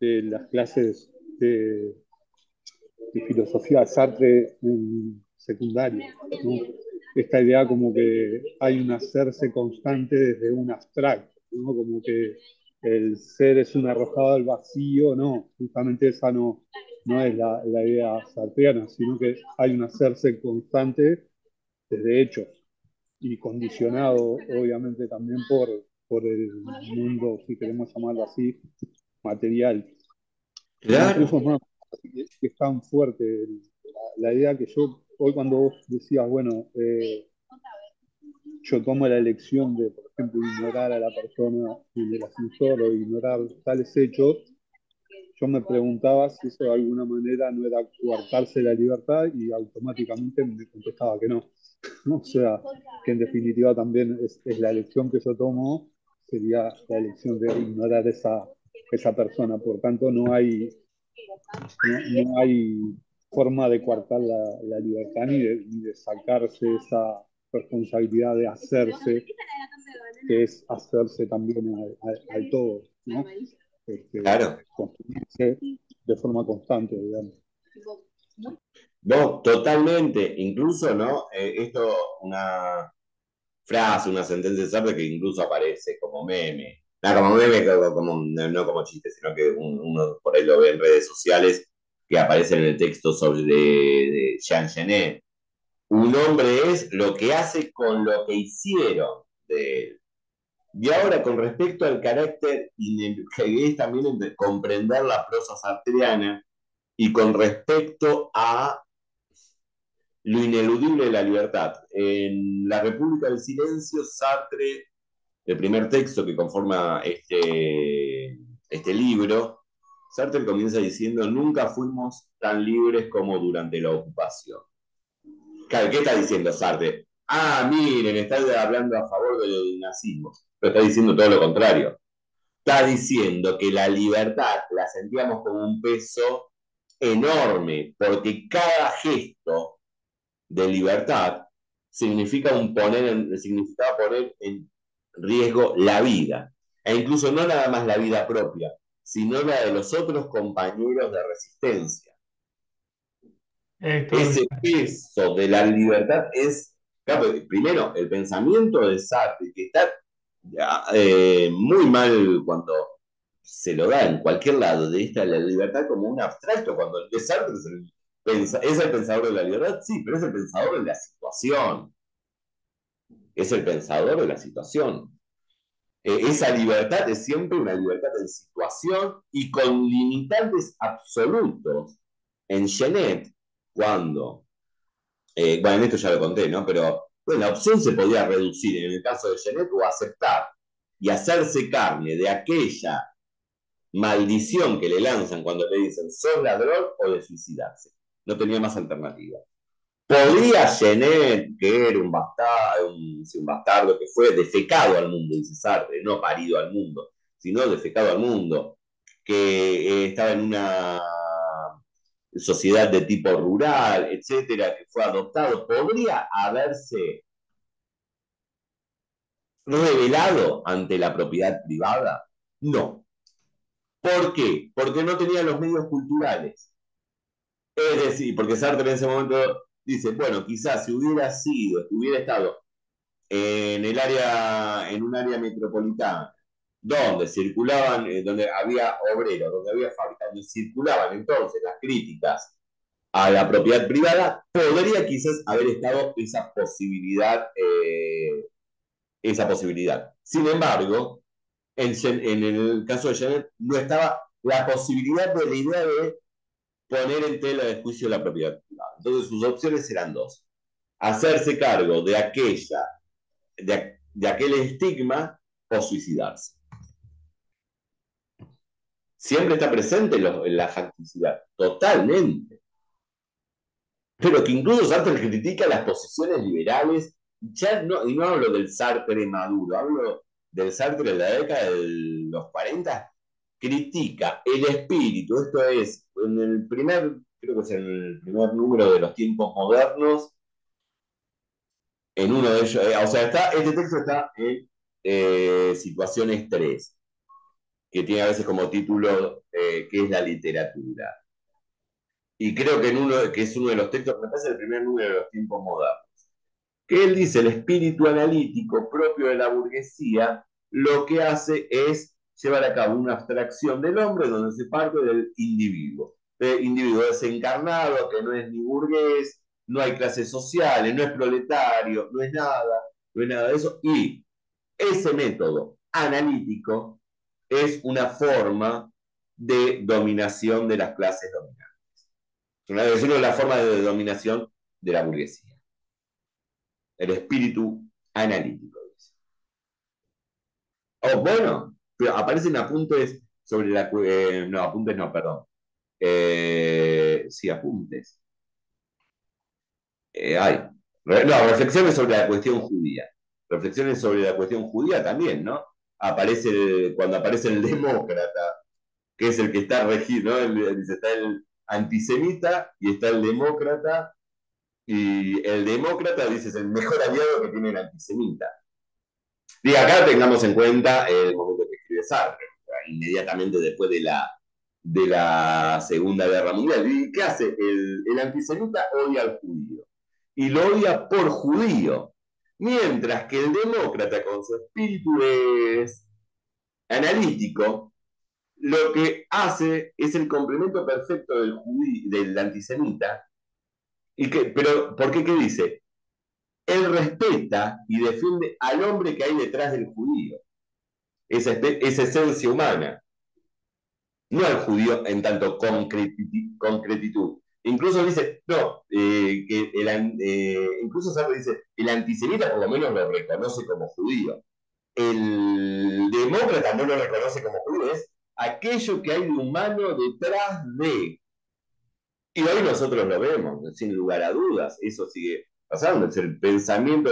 las clases de filosofía de Sartre en secundaria, ¿no? Esta idea como que hay un hacerse constante desde un abstracto, ¿no? Como que el ser es un arrojado al vacío, no, justamente esa no es la idea sartreana, sino que hay un hacerse constante desde hechos y condicionado obviamente también por el mundo, si queremos llamarlo así, material. Claro. Incluso más, que es tan fuerte la idea que yo, hoy cuando vos decías, bueno, yo tomo la elección de, por ejemplo, ignorar a la persona del ascensor o ignorar tales hechos, yo me preguntaba si eso de alguna manera no era coartarse la libertad y automáticamente me contestaba que no. O sea, que en definitiva también es la elección que yo tomo, sería la elección de ignorar esa persona. Por tanto, no hay forma de coartar la libertad ni de sacarse esa responsabilidad de hacerse, que es hacerse también al todo, ¿no? Claro. Construirse de forma constante, digamos. No, totalmente. Incluso, ¿no? Esto, una frase, una sentencia de Sartre que incluso aparece como meme. No como meme, no como chiste, sino que uno por ahí lo ve en redes sociales, que aparece en el texto sobre de Jean Genet. Un hombre es lo que hace con lo que hicieron de él. Y ahora, con respecto al carácter, que es también comprender la prosa sartreana, y con respecto a lo ineludible de la libertad. En La República del Silencio, Sartre, el primer texto que conforma este libro, Sartre comienza diciendo: nunca fuimos tan libres como durante la ocupación. Claro, ¿qué está diciendo Sartre? Ah, miren, está hablando a favor del nazismo, pero está diciendo todo lo contrario. Está diciendo que la libertad la sentíamos como un peso enorme, porque cada gesto de libertad significaba poner en riesgo la vida, e incluso no nada más la vida propia, sino la de los otros compañeros de resistencia. Ese peso de la libertad es, claro, primero, el pensamiento de Sartre, que está muy mal cuando se lo da en cualquier lado, de esta la libertad como un abstracto, cuando el de Sartre es el pensador de la libertad, sí, pero es el pensador de la situación. Es el pensador de la situación. Esa libertad es siempre una libertad en situación y con limitantes absolutos. En Genet, cuando, bueno, en esto ya lo conté, ¿no? Pero bueno, la opción se podía reducir en el caso de Genet o aceptar y hacerse carne de aquella maldición que le lanzan cuando le dicen sos ladrón o de suicidarse. No tenía más alternativa. Podría Genet, que era un bastardo que fue defecado al mundo, dice Sartre, no parido al mundo, sino defecado al mundo, que estaba en una sociedad de tipo rural, etcétera, que fue adoptado, podría haberse revelado ante la propiedad privada. No. ¿Por qué? Porque no tenía los medios culturales. Es decir, porque Sartre en ese momento dice, bueno, quizás si hubiera estado en un área metropolitana, donde circulaban, donde había obreros, donde había fábricas, donde circulaban entonces las críticas a la propiedad privada, podría quizás haber estado esa posibilidad. Esa posibilidad. Sin embargo, en el caso de Janet no estaba la posibilidad de la idea de poner en tela de juicio la propiedad privada. Entonces sus opciones eran dos: hacerse cargo de aquel estigma o suicidarse. Siempre está presente la facticidad, totalmente. Pero que incluso Sartre critica las posiciones liberales, ya no, y no hablo del Sartre maduro, hablo del Sartre de la década de los 40, critica el espíritu, esto es, creo que es en el primer número de los tiempos modernos, en uno de ellos, o sea, este texto está en Situaciones 3, que tiene a veces como título ¿qué es la literatura? Y creo que es uno de los textos, me parece el primer número de los tiempos modernos, que él dice: el espíritu analítico propio de la burguesía lo que hace es llevar a cabo una abstracción del hombre donde se parte del individuo. El individuo desencarnado, que no es ni burgués, no hay clases sociales, no es proletario, no es nada de eso. Y ese método analítico es una forma de dominación de las clases dominantes. Es una de las formas de dominación de la burguesía. El espíritu analítico. Oh, bueno, pero aparecen apuntes sobre no, apuntes no, perdón. Sí, apuntes. Hay. No, reflexiones sobre la cuestión judía. Reflexiones sobre la cuestión judía también, ¿no? Cuando aparece el demócrata, que es el que está regido, ¿no? Dice, está el antisemita y está el demócrata, y el demócrata, dice, es el mejor aliado que tiene el antisemita. Y acá tengamos en cuenta el momento que escribe Sartre, inmediatamente después de la Segunda Guerra Mundial. ¿Y qué hace? El antisemita odia al judío. Y lo odia por judío. Mientras que el demócrata, con su espíritu analítico, lo que hace es el complemento perfecto del antisemita. Pero, ¿por qué? ¿Qué dice? Él respeta y defiende al hombre que hay detrás del judío, esa esencia humana, no al judío en tanto concretitud. Incluso dice, no, incluso Sartre dice, el antisemita por lo menos lo reconoce como judío. El demócrata no lo reconoce como judío, es aquello que hay de humano detrás de. Y hoy nosotros lo vemos, sin lugar a dudas, eso sigue pasando, es el pensamiento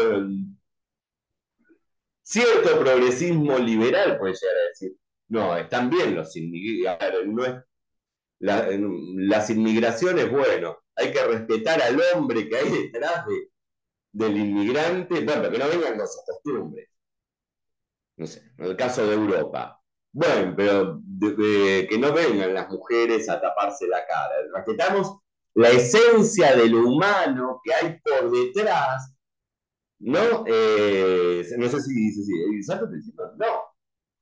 cierto progresismo liberal, puede llegar a decir, no, están bien los inmigrantes, no es, las inmigraciones, bueno, hay que respetar al hombre que hay detrás del inmigrante, bueno, que no vengan con sus costumbres. No sé, en el caso de Europa. Bueno, pero que no vengan las mujeres a taparse la cara. Respetamos la esencia de lo humano que hay por detrás, ¿no? No sé si dice así, ¿sabes principio? No,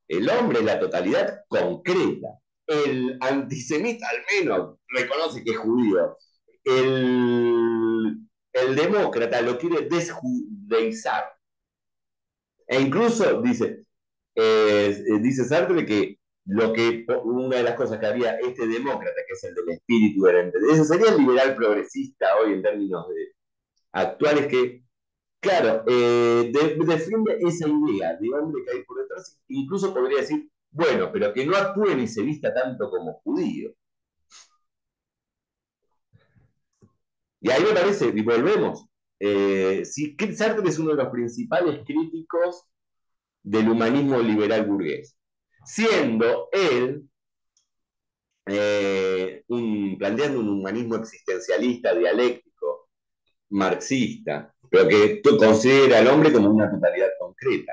el hombre es la totalidad concreta. El antisemita al menos reconoce que es judío. El demócrata lo quiere desjudeizar. E incluso dice Sartre que una de las cosas que haría este demócrata, que es el del espíritu de la entendimiento, ese sería el liberal progresista hoy en términos actuales, que claro, defiende esa idea de hombre que hay por detrás, incluso podría decir, bueno, pero que no actúe ni se vista tanto como judío. Y ahí me parece, y volvemos, Sartre es uno de los principales críticos del humanismo liberal burgués, siendo él planteando un humanismo existencialista, dialéctico, marxista, pero que considera al hombre como una totalidad concreta.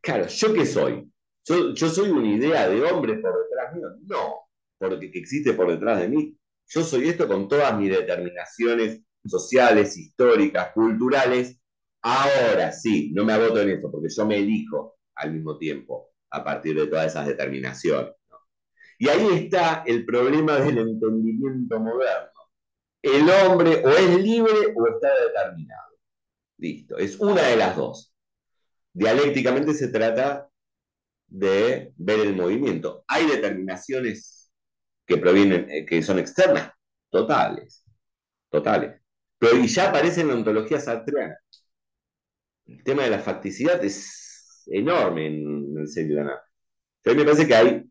Claro, ¿yo qué soy? ¿Yo soy una idea de hombre por detrás mío? No, porque que existe por detrás de mí. Yo soy esto con todas mis determinaciones sociales, históricas, culturales. Ahora sí, no me agoto en eso, porque yo me elijo al mismo tiempo a partir de todas esas determinaciones, ¿no? Y ahí está el problema del entendimiento moderno. El hombre o es libre o está determinado. Listo, es una de las dos. dialécticamente se trata de ver el movimiento. Hay determinaciones que provienen, que son externas, totales, totales. Pero y ya aparece en la ontología sartreana. El tema de la facticidad es enorme en el sentido de la nada. A mí me parece que hay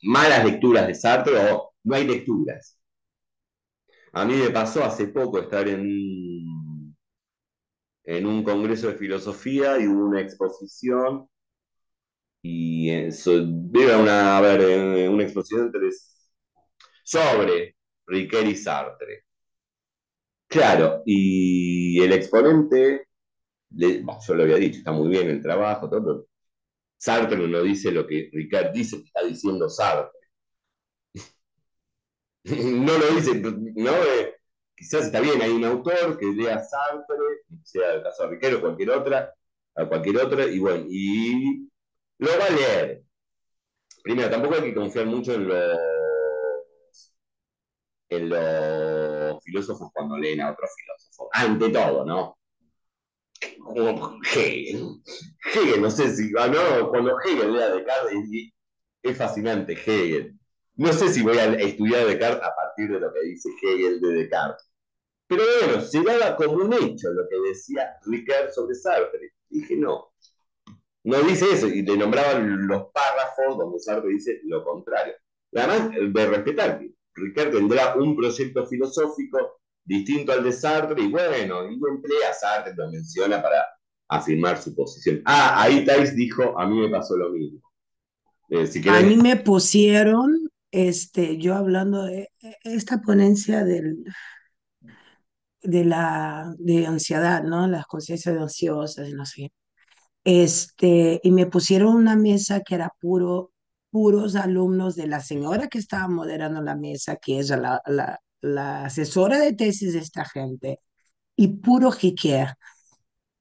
malas lecturas de Sartre o no hay lecturas. A mí me pasó hace poco estar en un congreso de filosofía y hubo una exposición y era una, a ver, una exposición sobre Riquet y Sartre. Claro, y el exponente, yo lo había dicho, está muy bien el trabajo, todo, pero Sartre no dice lo que Ricard dice que está diciendo Sartre. No lo dice, ¿no? Quizás está bien, hay un autor que lea Sartre, sea el caso de Riquet o cualquier otra, y bueno, y lo va a leer. Primero, tampoco hay que confiar mucho en los filósofos cuando leen a otros filósofos. Ante todo, ¿no? Como Hegel. Hegel, no sé si. No, cuando Hegel lea Descartes es fascinante, Hegel. No sé si voy a estudiar Descartes a partir de lo que dice Hegel de Descartes. Pero bueno, se daba como un hecho lo que decía Ricard sobre Sartre. Dije, no, no dice eso, y le nombraban los párrafos donde Sartre dice lo contrario. Además, de respetar que Ricard tendrá un proyecto filosófico distinto al de Sartre, y bueno, y emplea a Sartre, lo menciona para afirmar su posición. Ah, ahí Thais dijo, a mí me pasó lo mismo. Si A querés, mí me pusieron, yo hablando de esta ponencia de ansiedad, ¿no? Las conciencias ansiosas y no sé qué. Y me pusieron una mesa que era puros alumnos de la señora que estaba moderando la mesa, que es la asesora de tesis de esta gente, y puro jiquea.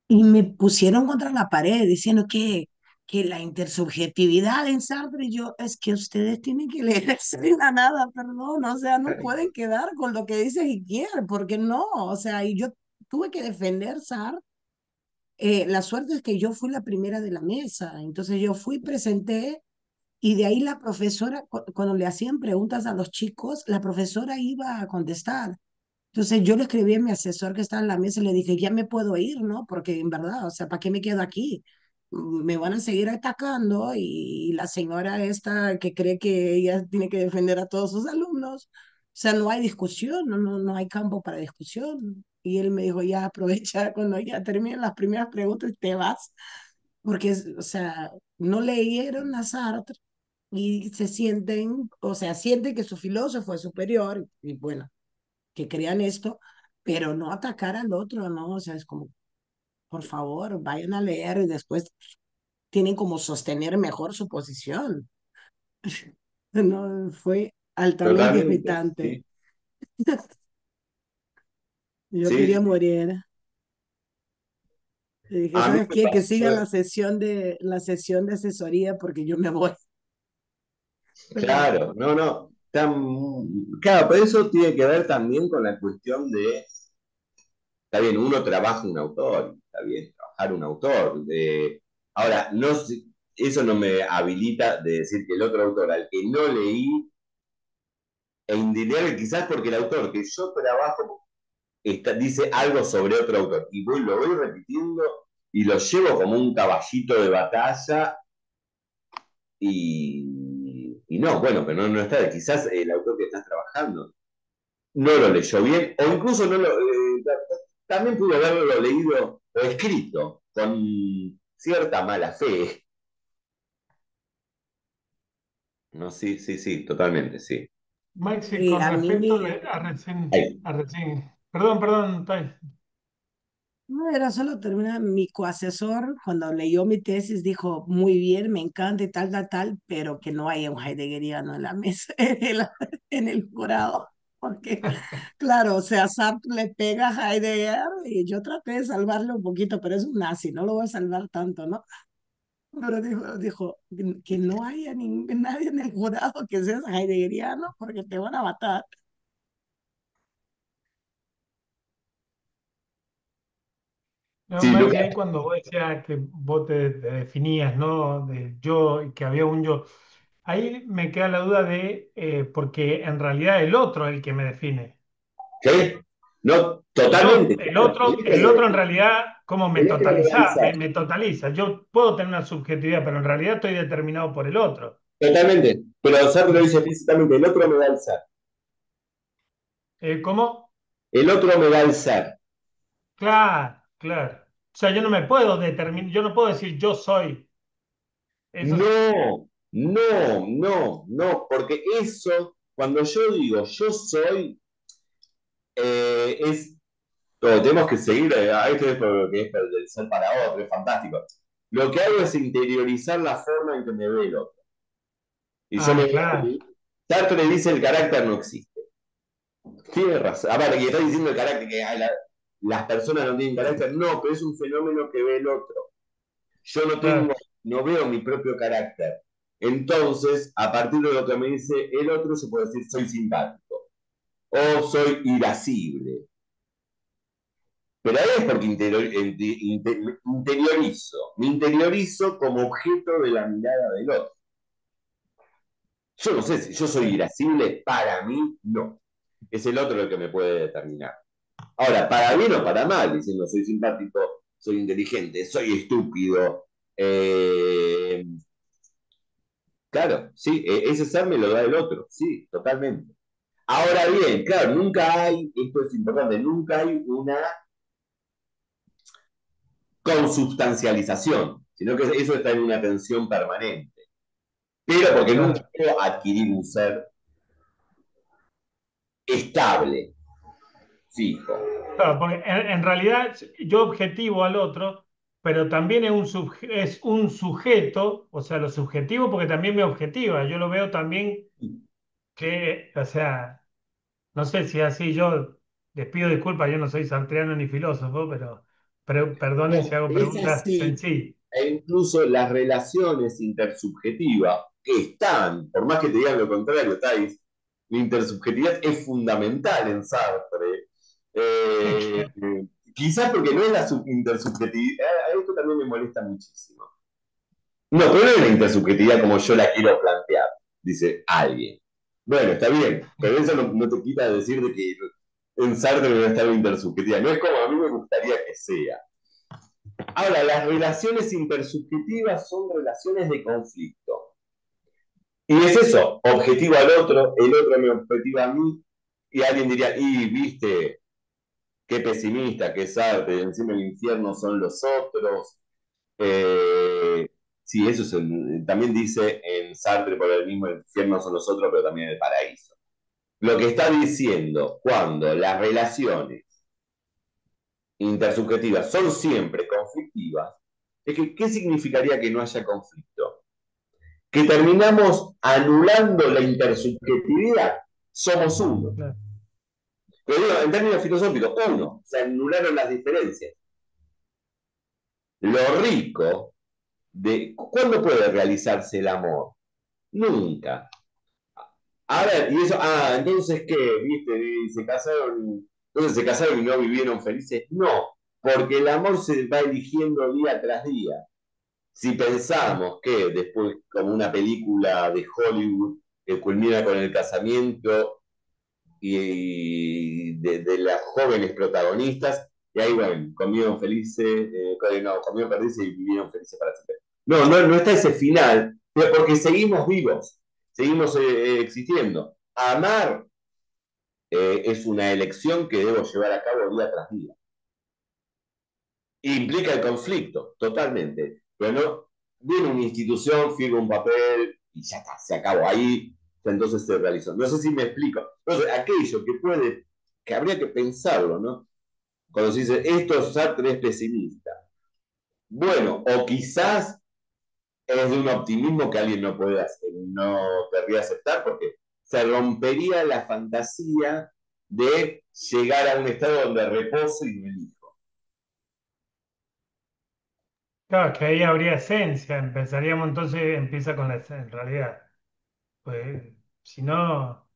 Y me pusieron contra la pared diciendo que la intersubjetividad en Sartre, y yo, es que ustedes tienen que leerse de la nada, perdón, o sea, no pueden quedar con lo que dice Hiquier, porque no, o sea, y yo tuve que defender Sartre. La suerte es que yo fui la primera de la mesa, entonces yo fui, presenté, y de ahí la profesora, cuando le hacían preguntas a los chicos, la profesora iba a contestar. Entonces yo le escribí a mi asesor que estaba en la mesa y le dije, ya me puedo ir, ¿no? Porque en verdad, o sea, ¿para qué me quedo aquí? Me van a seguir atacando y la señora esta que cree que ella tiene que defender a todos sus alumnos. O sea, no hay discusión, no hay campo para discusión. Y él me dijo, ya aprovecha cuando ya terminen las primeras preguntas y te vas. Porque, o sea, no leyeron a Sartre y se sienten, o sea, sienten que su filósofo es superior y bueno que crean esto, pero no atacar al otro, ¿no? O sea, es como, por favor, vayan a leer y después tienen como sostener mejor su posición. No, fue altamente totalmente, irritante. sí, Yo sí, quería sí. morir. Y dije, A mí ¿sabes me qué? Que pasó, sigan la sesión de asesoría porque yo me voy. Pero, claro, no, no. Claro, pero eso tiene que ver también con la cuestión de, está bien, uno trabaja un autor, está bien, trabajar un autor. Ahora, no, eso no me habilita de decir que el otro autor al que no leí, e indeleble quizás porque el autor que yo trabajo dice algo sobre otro autor, y lo voy repitiendo y lo llevo como un caballito de batalla, y no, bueno, pero no está, quizás el autor que estás trabajando no lo leyó bien, o incluso no lo, también pudo haberlo leído o escrito con cierta mala fe. No, sí, sí, sí, totalmente, sí. Maxi, y con a mí respecto me, Ay, a recién, perdón, Tai. no era solo terminar, mi coasesor cuando leyó mi tesis dijo, muy bien, me encanta y tal, tal, tal, pero que no haya un heideggeriano en la mesa, en el jurado, porque claro, o sea, Sartre le pega a Heidegger y yo traté de salvarle un poquito, pero es un nazi, no lo voy a salvar tanto, ¿no? Pero dijo que no haya nadie en el jurado que sea heideggeriano porque te van a matar. No, Sí, Maxi, Lucas, ahí cuando vos decías que vos te definías, ¿no? De yo y que había un yo, ahí me queda la duda de, porque en realidad el otro es el que me define. ¿qué? No, El, totalmente, o- claro. el otro en realidad, como me El otro me da el totaliza, ser. me totaliza. Yo puedo tener una subjetividad, pero en realidad estoy determinado por el otro. Totalmente. Pero Sartre lo dice explícitamente, el otro me da el ser. ¿Cómo? El otro me da el ser. Claro, claro. O sea, yo no me puedo determinar, yo no puedo decir yo soy. Eso es- No, no, no, no, porque eso, cuando yo digo yo soy, es, tenemos que seguir, esto es por lo que es del ser para otro, es fantástico. Lo que hago es interiorizar la forma en que me ve el otro. Y yo me Ah, claro, Sartre dice el carácter no existe. Tiene razón. Aparte, que está diciendo el carácter, que las personas no tienen carácter, no, pero es un fenómeno que ve el otro. Yo no tengo, claro, no veo mi propio carácter. Entonces, a partir de lo que me dice el otro, se puede decir soy simpático o soy irascible. Pero ahí es porque me interiorizo como objeto de la mirada del otro. Yo no sé si yo soy claro. irascible, para mí no. Es el otro el que me puede determinar. Ahora, para bien o para mal, diciendo soy simpático, soy inteligente, soy estúpido. Eh, claro, sí, ese ser me lo da el otro, sí, totalmente. Ahora bien, claro, nunca hay, esto es importante, nunca hay una consubstancialización, sino que eso está en una tensión permanente. Pero porque nunca Claro. puedo adquirir un ser estable, fijo. Claro, porque en realidad yo objetivo al otro, pero también es un sujeto, o sea, lo subjetivo porque también me objetiva. Yo lo veo también que, o sea, no sé si así yo les pido disculpas, yo no soy sartreano ni filósofo, pero perdonen si No, hago es preguntas así, sencillas. e incluso las relaciones intersubjetivas que están, por más que te digan lo contrario, Thais, la intersubjetividad es fundamental en Sartre. Eh, quizás porque no es la intersubjetividad, esto también me molesta muchísimo. No, pero no es la intersubjetividad como yo la quiero plantear, dice alguien. Bueno, está bien, pero eso no te quita de decir de que en Sartre no está la intersubjetividad. No es como a mí me gustaría que sea. Ahora, las relaciones intersubjetivas son relaciones de conflicto. Y es eso, objetivo al otro, el otro me objetiva a mí, y alguien diría, y viste, qué pesimista, qué Sartre, encima el infierno son los otros. Eh, sí, eso también dice en Sartre por el mismo, el infierno son los otros, pero también el paraíso. Lo que está diciendo, cuando las relaciones intersubjetivas son siempre conflictivas, es que, ¿qué significaría que no haya conflicto? Que terminamos anulando la intersubjetividad. Somos uno. Claro. Pero digo, en términos filosóficos, uno. Se anularon las diferencias. Lo rico de... ¿Cuándo puede realizarse el amor? Nunca. A ver, y eso, entonces qué, viste, entonces se casaron y no vivieron felices. No, porque el amor se va eligiendo día tras día. Si pensamos que después, como una película de Hollywood, que culmina con el casamiento y de las jóvenes protagonistas, y ahí, bueno, comieron felices, no, comieron felices y vivieron felices para siempre. No, no, no está ese final, pero porque seguimos vivos, seguimos existiendo. Amar es una elección que debo llevar a cabo día tras día. Implica el conflicto, totalmente. Pero no, viene una institución, firma un papel y ya está, se acabó. Ahí entonces se realizó. No sé si me explico. Entonces, aquello que puede, que habría que pensarlo, ¿no? Cuando se dice, esto Sartre es pesimista. Bueno, o quizás es de un optimismo que alguien no puede hacer, no querría aceptar porque se rompería la fantasía de llegar a un estado donde reposo y me elijo. Claro, que ahí habría esencia, empezaríamos entonces, empieza con la esencia, en realidad. Pues si no,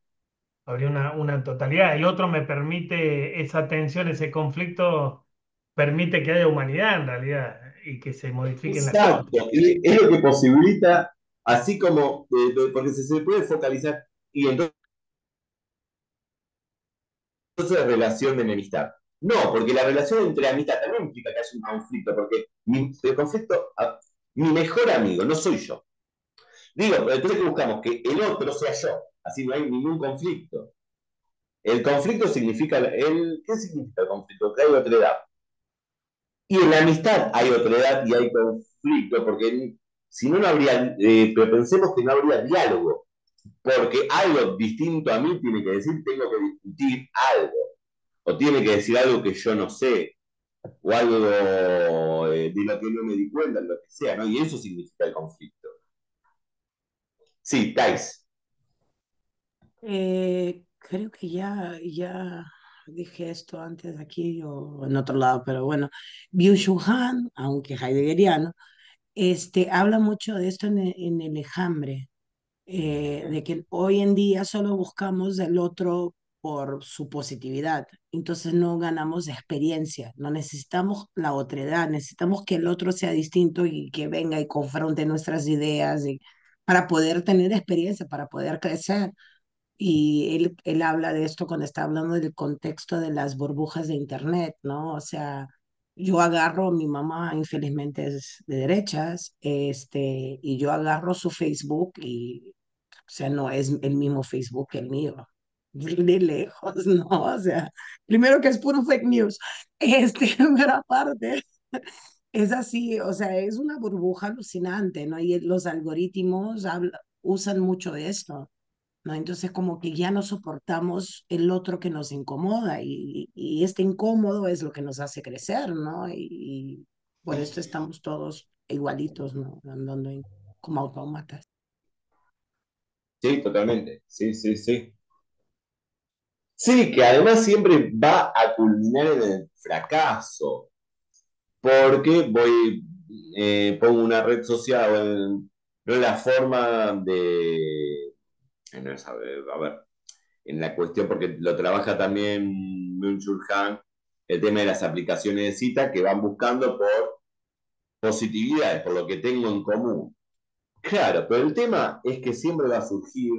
habría una totalidad. El otro me permite esa tensión, ese conflicto, permite que haya humanidad en realidad y que se modifiquen las cosas. Exacto, y es lo que posibilita, así como, porque se puede focalizar, y entonces relación de enemistad. No, porque la relación entre amistad también implica que haya un conflicto, porque el conflicto, mi mejor amigo no soy yo. Digo, entonces que buscamos que el otro sea yo, así no hay ningún conflicto. El conflicto significa, ¿qué significa el conflicto? Que hay otra edad. Y en la amistad hay otra edad y hay conflicto, porque si no, no habría, pero pensemos que no habría diálogo, porque algo distinto a mí tiene que decir, tengo que discutir algo, o tiene que decir algo que yo no sé, o algo de lo que no me di cuenta, lo que sea, ¿no? Y eso significa el conflicto. Sí, Thais. Creo que ya dije esto antes aquí o en otro lado, pero bueno, Byung-Chul Han, aunque heideggeriano, habla mucho de esto en El Enjambre, de que hoy en día solo buscamos del otro por su positividad, entonces no ganamos experiencia, no necesitamos la otredad, necesitamos que el otro sea distinto y que venga y confronte nuestras ideas para poder tener experiencia, para poder crecer. Y él habla de esto cuando está hablando del contexto de las burbujas de Internet, ¿no? O sea, yo agarro, mi mamá infelizmente es de derechas, y yo agarro su Facebook y, o sea, no es el mismo Facebook que el mío. De lejos, ¿no? O sea, primero que es puro fake news, pero aparte, es así, o sea, es una burbuja alucinante, ¿no? Y los algoritmos usan mucho de esto. ¿No? Entonces como que ya no soportamos el otro que nos incomoda y este incómodo es lo que nos hace crecer, ¿no? Y por esto estamos todos igualitos, ¿no? Andando como autómatas. Sí, totalmente. Sí, sí, sí. Sí, que además siempre va a culminar en el fracaso, porque pongo una red social, no es la forma de, no es, a ver, en la cuestión, porque lo trabaja también Byung-Chul Han, el tema de las aplicaciones de cita que van buscando por positividades, por lo que tengo en común. Claro, pero el tema es que siempre va a surgir,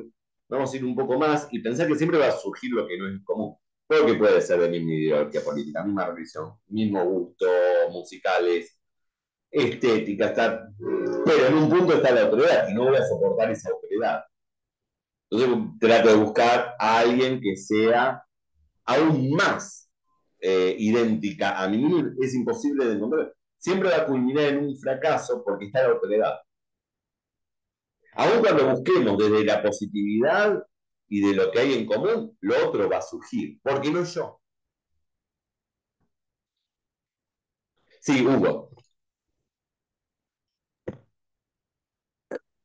vamos a ir un poco más y pensar que siempre va a surgir lo que no es común. Porque puede ser de misma ideología política, misma religión, mismo gusto, musicales, estética, pero en un punto está la autoridad y no voy a soportar esa autoridad. Entonces trato de buscar a alguien que sea aún más idéntica a mí. Es imposible de encontrar. Siempre va a culminar en un fracaso porque está la autoridad. Aun cuando busquemos desde la positividad y de lo que hay en común, lo otro va a surgir, porque no yo. Sí, Hugo.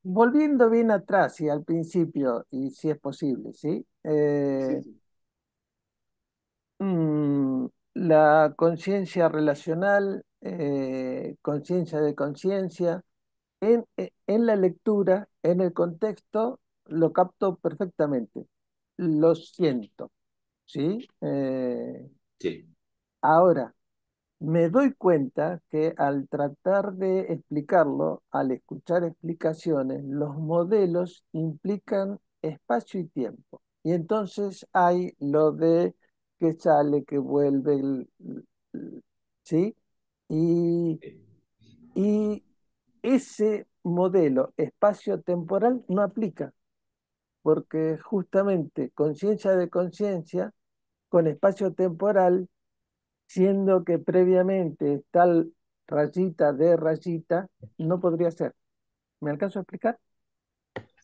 Volviendo bien atrás y al principio, y si es posible, ¿sí? Sí. La conciencia relacional, conciencia de conciencia, en la lectura, en el contexto, lo capto perfectamente. Lo siento, ¿sí? Sí. Ahora, me doy cuenta que al tratar de explicarlo, al escuchar explicaciones, los modelos implican espacio y tiempo. Y entonces hay lo de que sale, que vuelve, ¿sí? Y, y ese modelo espacio-temporal no aplica, porque justamente conciencia de conciencia con espacio-temporal, siendo que previamente tal rayita de rayita, no podría ser. ¿Me alcanzo a explicar?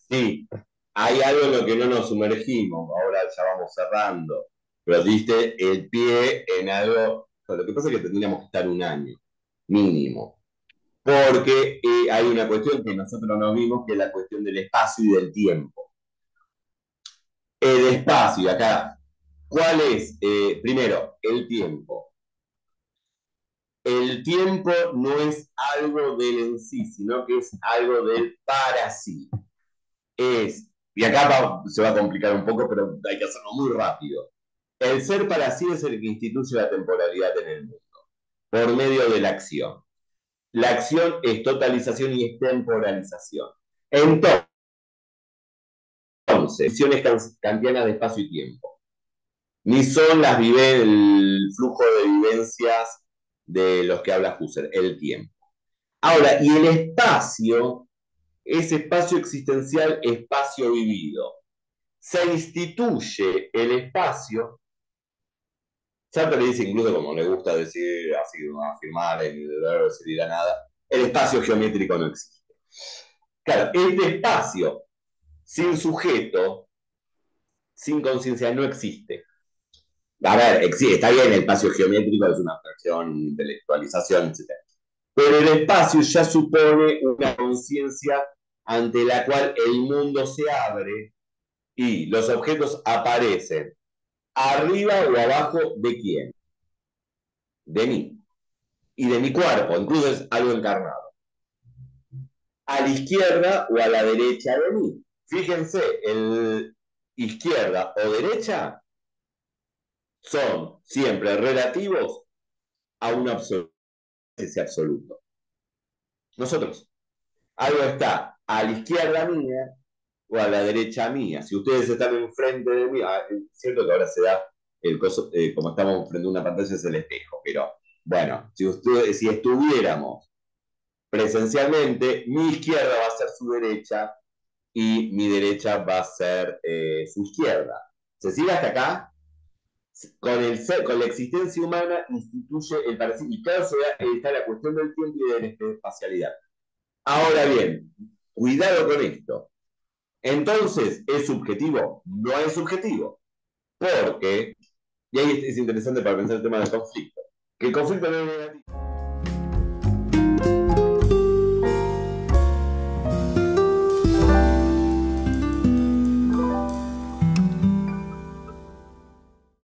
Sí, hay algo en lo que no nos sumergimos, ahora ya vamos cerrando, pero diste el pie en algo, lo que pasa es que tendríamos que estar un año, mínimo, porque hay una cuestión que nosotros no vimos, que es la cuestión del espacio y del tiempo. El espacio, acá, ¿cuál es? Primero, el tiempo. El tiempo no es algo del en sí, sino que es algo del para sí. Y acá se va a complicar un poco, pero hay que hacerlo muy rápido. El ser para sí es el que instituye la temporalidad en el mundo. por medio de la acción. La acción es totalización y es temporalización. Entonces, visiones kantianas de espacio y tiempo. Ni son el flujo de vivencias de los que habla Husserl, el tiempo. Ahora, y el espacio, ese espacio existencial, espacio vivido. Se instituye el espacio. Sartre le dice, incluso como le gusta decir, así, no afirmar, en el verbo se dirá nada, el espacio geométrico no existe. Claro, este espacio sin sujeto, sin conciencia, no existe. A ver, existe, está bien, el espacio geométrico es una abstracción, intelectualización, etc. Pero el espacio ya supone una conciencia ante la cual el mundo se abre y los objetos aparecen arriba o abajo de quién, de mí y de mi cuerpo, incluso es algo encarnado, a la izquierda o a la derecha de mí. Fíjense, el izquierda o derecha son siempre relativos a un absoluto. Nosotros, algo está a la izquierda mía o a la derecha mía. Si ustedes están enfrente de mí, es cierto que ahora se da el coso, como estamos frente a una pantalla es el espejo, pero bueno, si estuviéramos presencialmente, mi izquierda va a ser su derecha y mi derecha va a ser su izquierda. ¿Se sigue hasta acá? Con la existencia humana instituye el parecido. Y claro, está la cuestión del tiempo y de la espacialidad. Ahora bien, cuidado con esto. Entonces, ¿es subjetivo? No es subjetivo. Porque, y ahí es interesante para pensar el tema del conflicto, que el conflicto no es negativo.